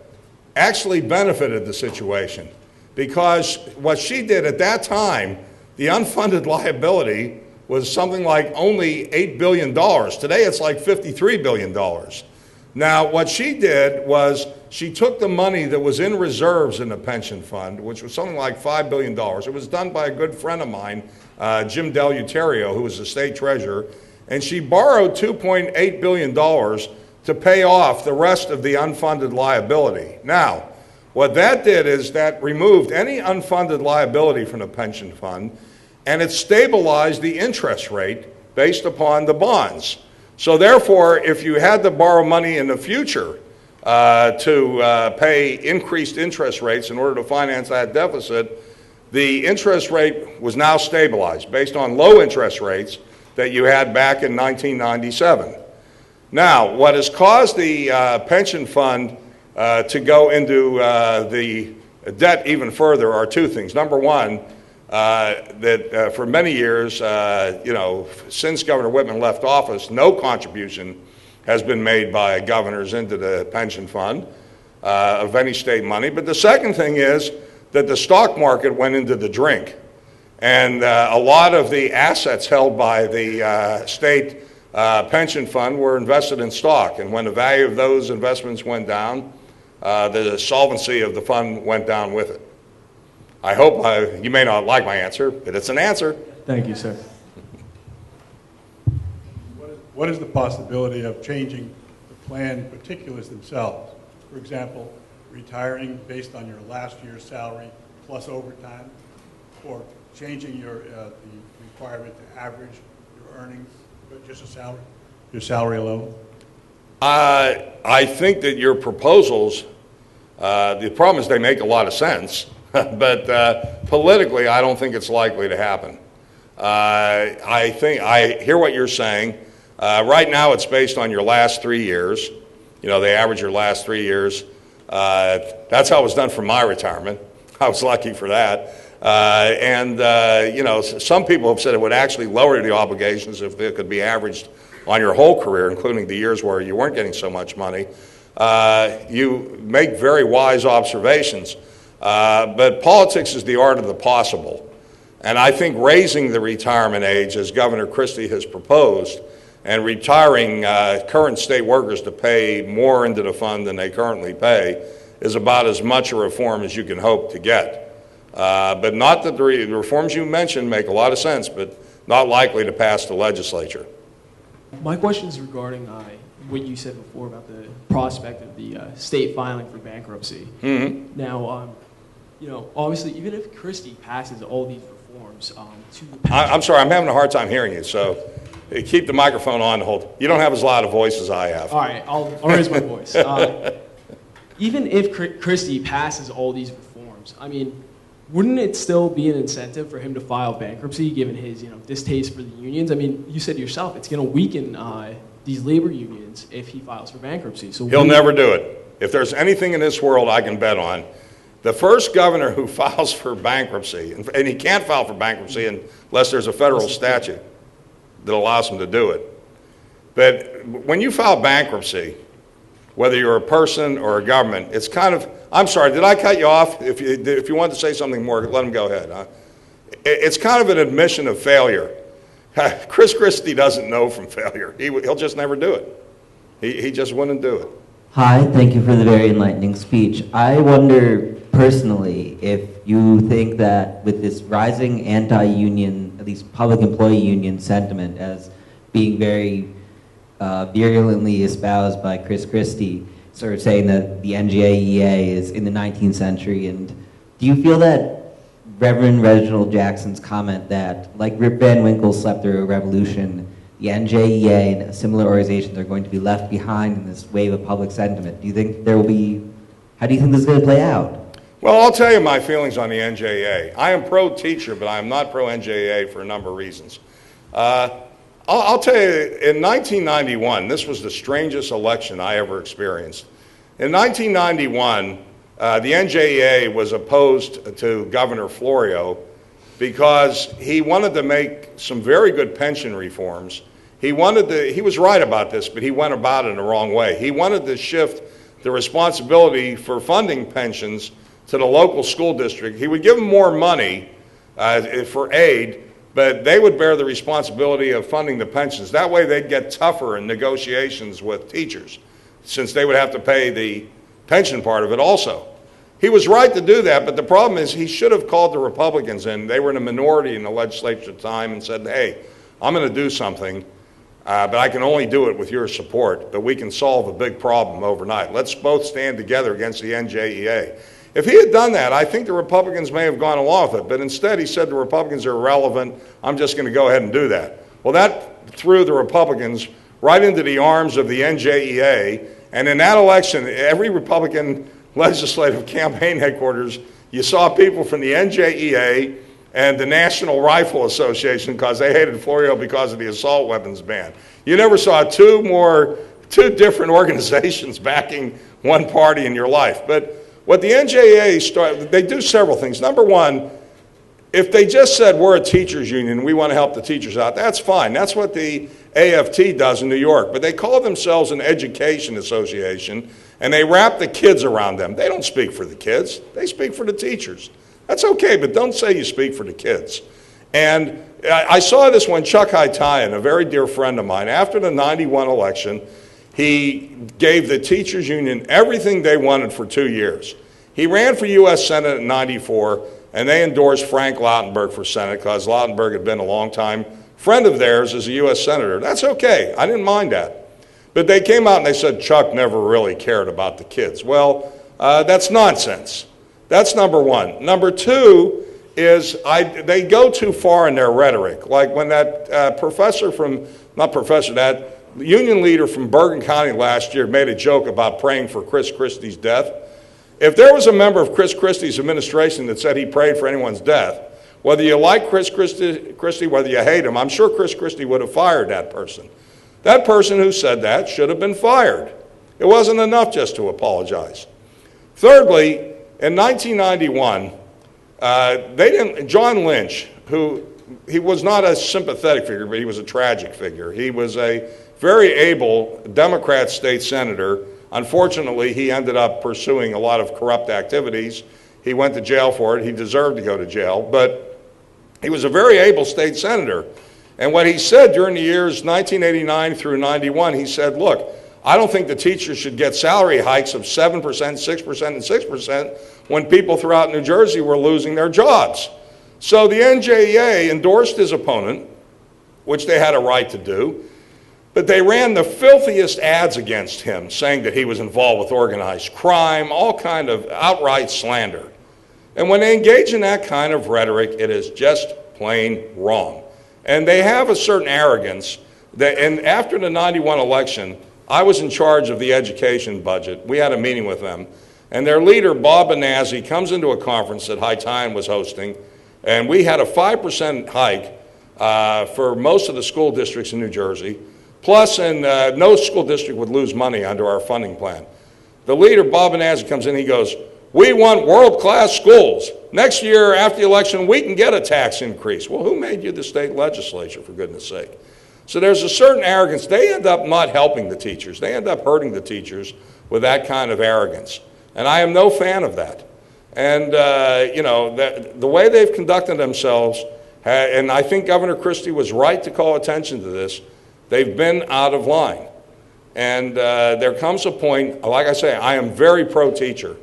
actually benefited the situation, because what she did at that time, the unfunded liability was something like only $8 billion. Today it's like $53 billion. Now, what she did was she took the money that was in reserves in the pension fund, which was something like $5 billion. It was done by a good friend of mine, Jim Delutario, who was the state treasurer, and she borrowed $2.8 billion to pay off the rest of the unfunded liability. Now, what that did is that removed any unfunded liability from the pension fund, and it stabilized the interest rate based upon the bonds. So therefore, if you had to borrow money in the future to pay increased interest rates in order to finance that deficit, the interest rate was now stabilized based on low interest rates that you had back in 1997. Now, what has caused the pension fund to go into the debt even further are two things. Number one, that for many years, since Governor Whitman left office, no contribution has been made by governors into the pension fund of any state money. But the second thing is that the stock market went into the drink. And a lot of the assets held by the state pension fund were invested in stock. And when the value of those investments went down, the solvency of the fund went down with it. I hope you may not like my answer, but it's an answer. Thank you, sir. What is the possibility of changing the plan particulars themselves? For example, retiring based on your last year's salary plus overtime, or changing the requirement to average your earnings, but just a salary, your salary alone? I think that your proposals, the problem is they make a lot of sense. But politically, I don't think it's likely to happen. I hear what you're saying. Right now, it's based on your last 3 years. They average your last 3 years. That's how it was done for my retirement. I was lucky for that. Some people have said it would actually lower the obligations if it could be averaged on your whole career, including the years where you weren't getting so much money. You make very wise observations. But politics is the art of the possible. And I think raising the retirement age, as Governor Christie has proposed, and retiring current state workers to pay more into the fund than they currently pay is about as much a reform as you can hope to get. But not that the reforms you mentioned make a lot of sense, but not likely to pass the legislature. My question is regarding what you said before about the prospect of the state filing for bankruptcy. Mm-hmm. Now, obviously, even if Christie passes all these reforms I'm sorry, I'm having a hard time hearing you, so keep the microphone on. You don't have as loud a voice as I have. All right, I'll raise my voice. Even if Christie passes all these reforms, wouldn't it still be an incentive for him to file bankruptcy, given his distaste for the unions? You said yourself, it's going to weaken these labor unions if he files for bankruptcy. So he'll never do it. if there's anything in this world I can bet on, the first governor who files for bankruptcy, and he can't file for bankruptcy unless there's a federal statute that allows him to do it. But when you file bankruptcy, whether you're a person or a government, it's kind of, I'm sorry, did I cut you off? If you want to say something more, let him go ahead. Huh? It's kind of an admission of failure. Chris Christie doesn't know from failure. He'll just never do it. He just wouldn't do it. Hi, thank you for the very enlightening speech. I wonder personally if you think that with this rising anti-union, at least public employee union sentiment as being very virulently espoused by Chris Christie, sort of saying that the NJEA is in the 19th century, and do you feel that Reverend Reginald Jackson's comment that, like Rip Van Winkle slept through a revolution, the NJEA and similar organizations are going to be left behind in this wave of public sentiment? Do you think there will be, how do you think this is going to play out? Well, I'll tell you my feelings on the NJEA. I am pro-teacher, but I am not pro-NJEA for a number of reasons. I'll tell you, in 1991, this was the strangest election I ever experienced. In 1991, the NJEA was opposed to Governor Florio because he wanted to make some very good pension reforms. He was right about this, but he went about it in the wrong way. He wanted to shift the responsibility for funding pensions to the local school district. He would give them more money for aid, but they would bear the responsibility of funding the pensions. That way they'd get tougher in negotiations with teachers, since they would have to pay the pension part of it also. He was right to do that, but the problem is he should have called the Republicans in. They were in a minority in the legislature at the time and said, hey, I'm going to do something, but I can only do it with your support, but we can solve a big problem overnight. Let's both stand together against the NJEA. If he had done that, I think the Republicans may have gone along with it, but instead he said the Republicans are irrelevant, I'm just going to go ahead and do that. Well, that threw the Republicans right into the arms of the NJEA, and in that election, every Republican legislative campaign headquarters, you saw people from the NJEA and the National Rifle Association, because they hated Florio because of the assault weapons ban. You never saw two different organizations backing one party in your life. But what the NJEA started, they do several things. Number one, if they just said we're a teachers union, we want to help the teachers out, that's fine. That's what the AFT does in New York. But they call themselves an education association, and they wrap the kids around them. They don't speak for the kids. They speak for the teachers. That's okay, but don't say you speak for the kids. And I saw this when Chuck Hytaian, a very dear friend of mine, after the 91 election, he gave the teachers union everything they wanted for 2 years. He ran for U.S. Senate in 94, and they endorsed Frank Lautenberg for Senate because Lautenberg had been a longtime friend of theirs as a U.S. Senator. That's okay. I didn't mind that. But they came out and they said Chuck never really cared about the kids. Well, that's nonsense. That's number one. Number two is they go too far in their rhetoric. Like when that that union leader from Bergen County last year made a joke about praying for Chris Christie's death. If there was a member of Chris Christie's administration that said he prayed for anyone's death, whether you like Chris Christie, whether you hate him, I'm sure Chris Christie would have fired that person. That person who said that should have been fired. It wasn't enough just to apologize. Thirdly, in 1991, John Lynch, he was not a sympathetic figure, but he was a tragic figure. He was a very able Democrat state senator. Unfortunately, he ended up pursuing a lot of corrupt activities. He went to jail for it. He deserved to go to jail, but he was a very able state senator. And what he said during the years 1989 through 91, he said, look, I don't think the teachers should get salary hikes of 7%, 6%, and 6% when people throughout New Jersey were losing their jobs. So the NJEA endorsed his opponent, which they had a right to do, but they ran the filthiest ads against him, saying that he was involved with organized crime, all kind of outright slander. And when they engage in that kind of rhetoric, it is just plain wrong. And they have a certain arrogance that, and after the 91 election, I was in charge of the education budget. We had a meeting with them. And their leader, Bob Benazzi, comes into a conference that Hytaian was hosting, and we had a 5% hike for most of the school districts in New Jersey. Plus, no school district would lose money under our funding plan. The leader, Bob Bonanza, comes in, he goes, we want world-class schools. Next year, after the election, we can get a tax increase. Well, who made you the state legislature, for goodness sake? So there's a certain arrogance. They end up not helping the teachers. They end up hurting the teachers with that kind of arrogance. And I am no fan of that. And, the way they've conducted themselves, and I think Governor Christie was right to call attention to this, they've been out of line. And there comes a point, like I say, I am very pro-teacher.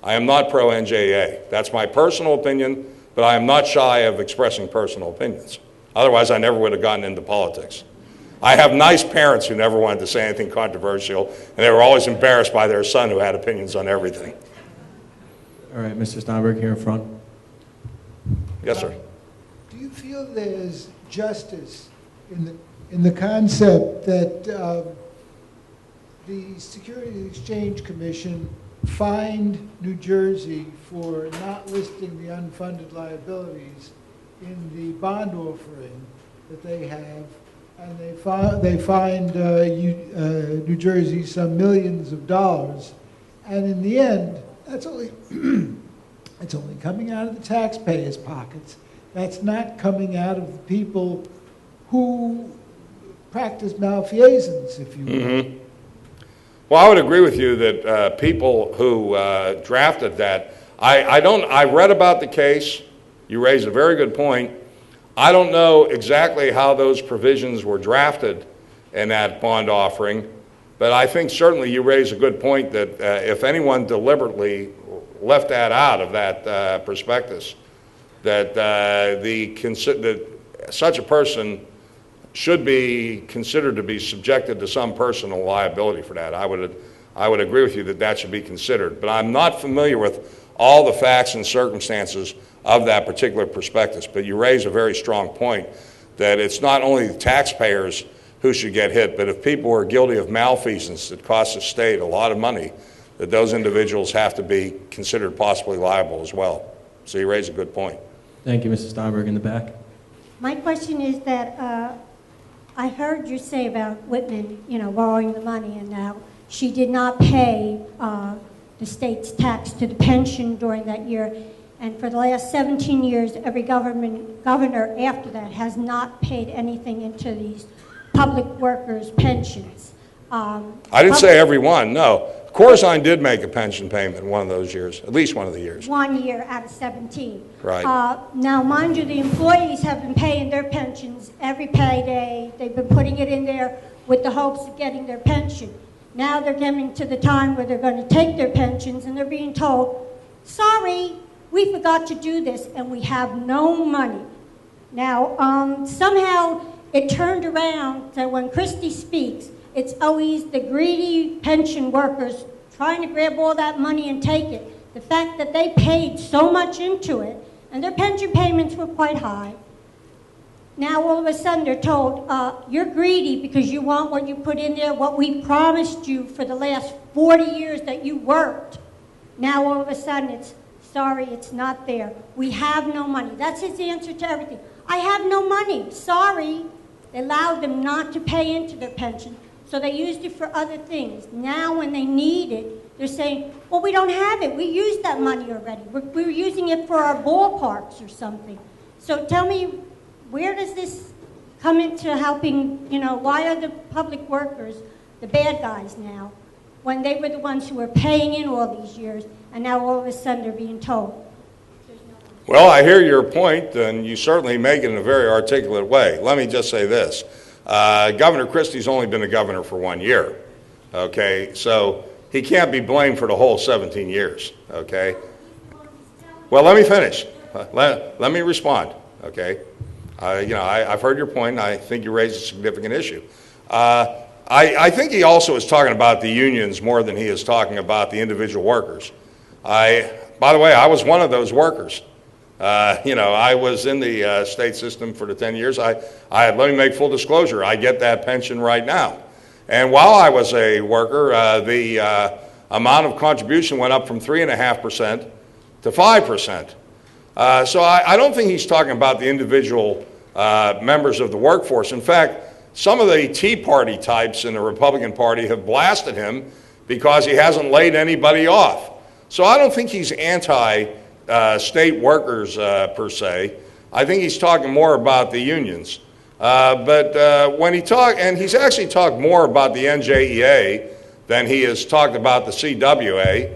I am not pro-NJA. That's my personal opinion, but I am not shy of expressing personal opinions. Otherwise, I never would have gotten into politics. I have nice parents who never wanted to say anything controversial, and they were always embarrassed by their son who had opinions on everything. All right, Mr. Steinberg, here in front. Yes, sir. Do you feel there's justice in the concept that the Securities and Exchange Commission fined New Jersey for not listing the unfunded liabilities in the bond offering that they have, and they fined New Jersey some millions of dollars, and in the end, that's only it's only coming out of the taxpayers' pockets. That's not coming out of the people who practice malfeasance, if you will. Mm-hmm. Well, I would agree with you that people who drafted that, I read about the case. You raise a very good point. I don't know exactly how those provisions were drafted in that bond offering, but I think certainly you raise a good point that if anyone deliberately left that out of that prospectus, that such a person should be considered to be subjected to some personal liability for that. I would agree with you that that should be considered, but I'm not familiar with all the facts and circumstances of that particular prospectus. But you raise a very strong point that it's not only the taxpayers who should get hit, but if people are guilty of malfeasance that costs the state a lot of money, that those individuals have to be considered possibly liable as well. So you raise a good point. Thank you, Mr. Steinberg, in the back. My question is that I heard you say about Whitman, borrowing the money, and now she did not pay the state's tax to the pension during that year. And for the last 17 years, every governor after that has not paid anything into these public workers' pensions. I didn't say every one, no. Corzine did make a pension payment one of those years, at least one of the years. 1 year out of 17. Right. Now, mind you, the employees have been paying their pensions every payday. They've been putting it in there with the hopes of getting their pension. Now they're getting to the time where they're going to take their pensions and they're being told, sorry, we forgot to do this and we have no money. Now, somehow it turned around that when Christie speaks, it's always the greedy pension workers trying to grab all that money and take it. The fact that they paid so much into it, and their pension payments were quite high. Now all of a sudden they're told, you're greedy because you want what you put in there, what we promised you for the last 40 years that you worked. Now all of a sudden it's, sorry, it's not there. We have no money. That's his answer to everything. I have no money, sorry. They allowed them not to pay into their pension. So they used it for other things. Now when they need it, they're saying, well, we don't have it. We used that money already. We're using it for our ballparks or something. So tell me, where does this come into helping, why are the public workers the bad guys now, when they were the ones who were paying in all these years, and now all of a sudden they're being told? Well, I hear your point, and you certainly make it in a very articulate way. Let me just say this. Governor Christie's only been a governor for 1 year, okay? So he can't be blamed for the whole 17 years, okay? Well, let me finish. Let me respond, okay? I've heard your point, and I think you raised a significant issue. I think he also is talking about the unions more than he is talking about the individual workers. By the way, I was one of those workers. I was in the state system for the 10 years. Let me make full disclosure, I get that pension right now. And while I was a worker, the amount of contribution went up from 3.5% to 5%. So I don't think he's talking about the individual members of the workforce. In fact, some of the Tea Party types in the Republican Party have blasted him because he hasn't laid anybody off. So I don't think he's anti-state workers per se. I think he's talking more about the unions. But when he talked, and he's actually talked more about the NJEA than he has talked about the CWA.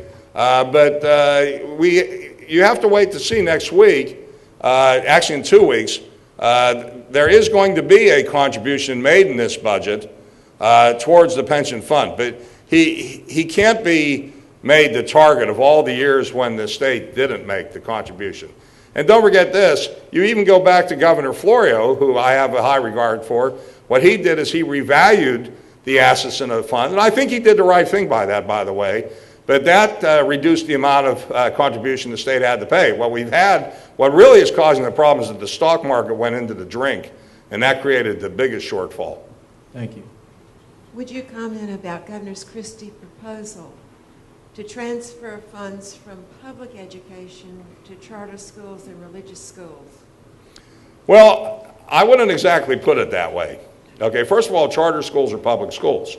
You have to wait to see next week, actually in 2 weeks, there is going to be a contribution made in this budget towards the pension fund. But he can't be made the target of all the years when the state didn't make the contribution. And don't forget this, you even go back to Governor Florio, who I have a high regard for. What he did is he revalued the assets in the fund, and I think he did the right thing by that, by the way, but that reduced the amount of contribution the state had to pay. What really is causing the problem is that the stock market went into the drink, and that created the biggest shortfall. Thank you. Would you comment about Governor Christie's proposal to transfer funds from public education to charter schools and religious schools? Well, I wouldn't exactly put it that way. Okay, first of all, charter schools are public schools.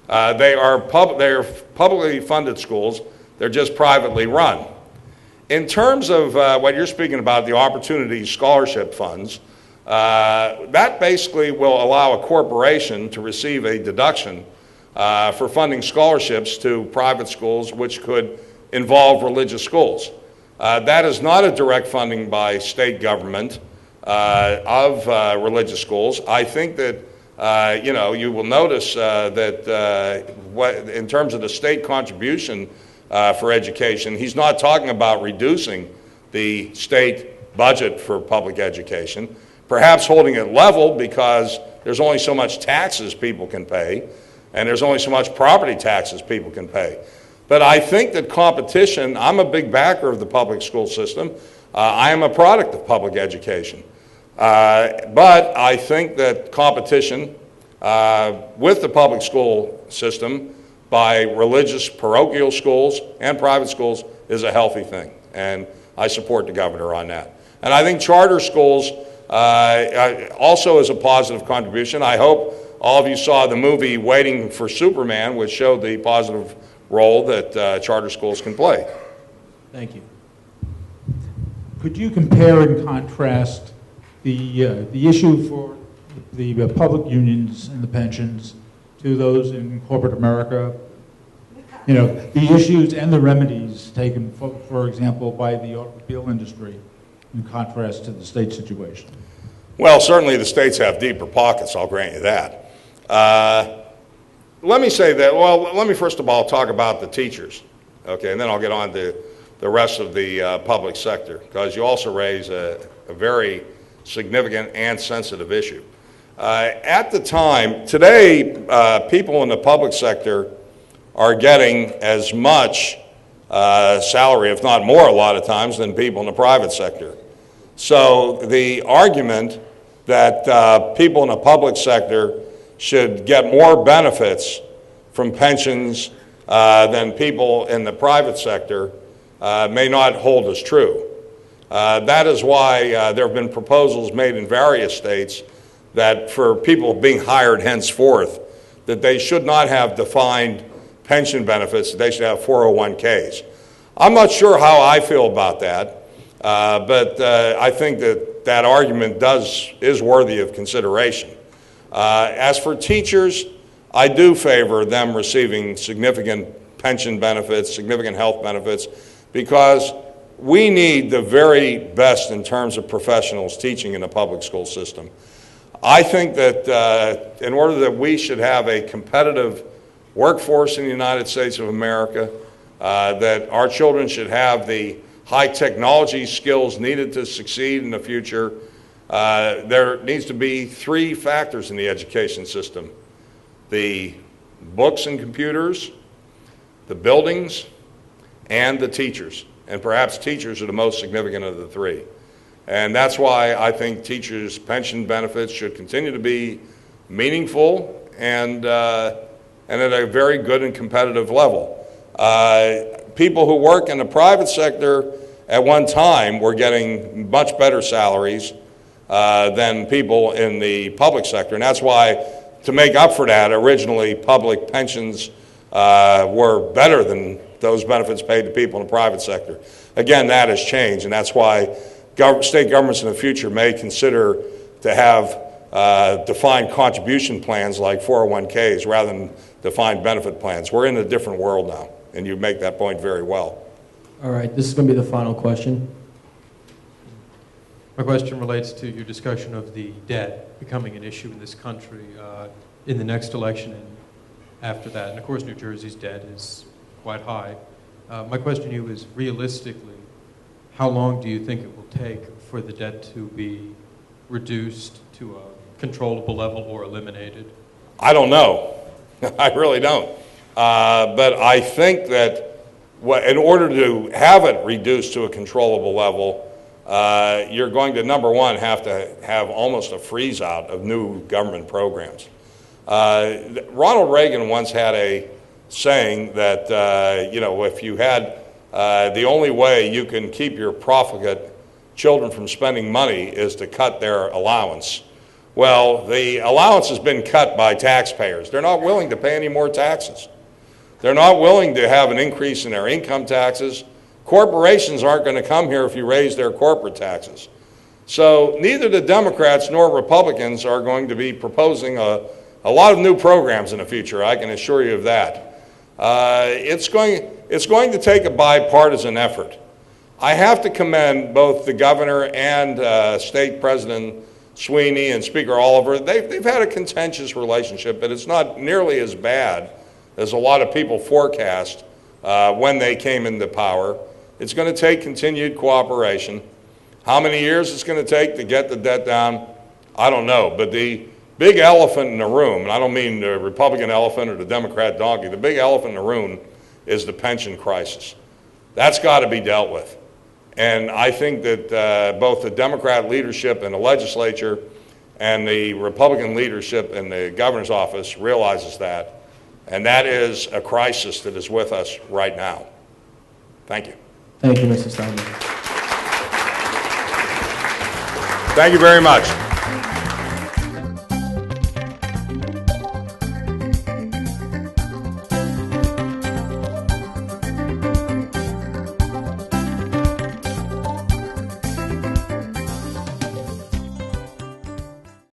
They are publicly funded schools. They're just privately run. In terms of what you're speaking about, the Opportunity Scholarship Funds, that basically will allow a corporation to receive a deduction for funding scholarships to private schools, which could involve religious schools. That is not a direct funding by state government of religious schools. I think that you will notice that in terms of the state contribution for education, he's not talking about reducing the state budget for public education, perhaps holding it level because there's only so much taxes people can pay, and there's only so much property taxes people can pay. But I think that competition, I'm a big backer of the public school system. I am a product of public education. But I think that competition with the public school system by religious parochial schools and private schools is a healthy thing. And I support the governor on that. And I think charter schools also is a positive contribution. I hope all of you saw the movie Waiting for Superman, which showed the positive role that charter schools can play. Thank you. Could you compare and contrast the issue for the public unions and the pensions to those in corporate America? You know, the issues and the remedies taken, for example, by the automobile industry in contrast to the state situation. Well, certainly the states have deeper pockets, I'll grant you that. Let me say that, well, let me first of all talk about the teachers, okay, and then I'll get on to the rest of the public sector, because you also raise a very significant and sensitive issue. At the time, today, people in the public sector are getting as much salary, if not more a lot of times, than people in the private sector. So the argument that people in the public sector should get more benefits from pensions than people in the private sector may not hold as true. That is why there have been proposals made in various states that for people being hired henceforth, that they should not have defined pension benefits, that they should have 401ks. I'm not sure how I feel about that, but I think that that argument is worthy of consideration. As for teachers, I do favor them receiving significant pension benefits, significant health benefits, because we need the very best in terms of professionals teaching in the public school system. I think that in order that we should have a competitive workforce in the United States of America, that our children should have the high technology skills needed to succeed in the future, there needs to be three factors in the education system: the books and computers, the buildings, and the teachers. And perhaps teachers are the most significant of the three. And that's why I think teachers' pension benefits should continue to be meaningful and at a very good and competitive level. People who work in the private sector at one time were getting much better salaries than people in the public sector. And that's why, to make up for that, originally public pensions were better than those benefits paid to people in the private sector. Again, that has changed, and that's why state governments in the future may consider to have defined contribution plans like 401ks rather than defined benefit plans. We're in a different world now, and you make that point very well. All right, this is going to be the final question. My question relates to your discussion of the debt becoming an issue in this country in the next election and after that. And of course, New Jersey's debt is quite high. My question to you is, realistically, how long do you think it will take for the debt to be reduced to a controllable level or eliminated? I don't know. I really don't. But I think that in order to have it reduced to a controllable level, you're going to, number one, have to have almost a freeze out of new government programs. Ronald Reagan once had a saying that, if you had the only way you can keep your profligate children from spending money is to cut their allowance. Well, the allowance has been cut by taxpayers. They're not willing to pay any more taxes. They're not willing to have an increase in their income taxes. Corporations aren't going to come here if you raise their corporate taxes. So neither the Democrats nor Republicans are going to be proposing a lot of new programs in the future, I can assure you of that. It's going to take a bipartisan effort. I have to commend both the governor and State President Sweeney and Speaker Oliver. They've had a contentious relationship, but it's not nearly as bad as a lot of people forecast when they came into power. It's going to take continued cooperation. How many years it's going to take to get the debt down, I don't know. But the big elephant in the room, and I don't mean the Republican elephant or the Democrat donkey, the big elephant in the room is the pension crisis. That's got to be dealt with. And I think that both the Democrat leadership in the legislature and the Republican leadership in the governor's office realizes that. And that is a crisis that is with us right now. Thank you. Thank you, Mr. Steinberg. Thank you very much.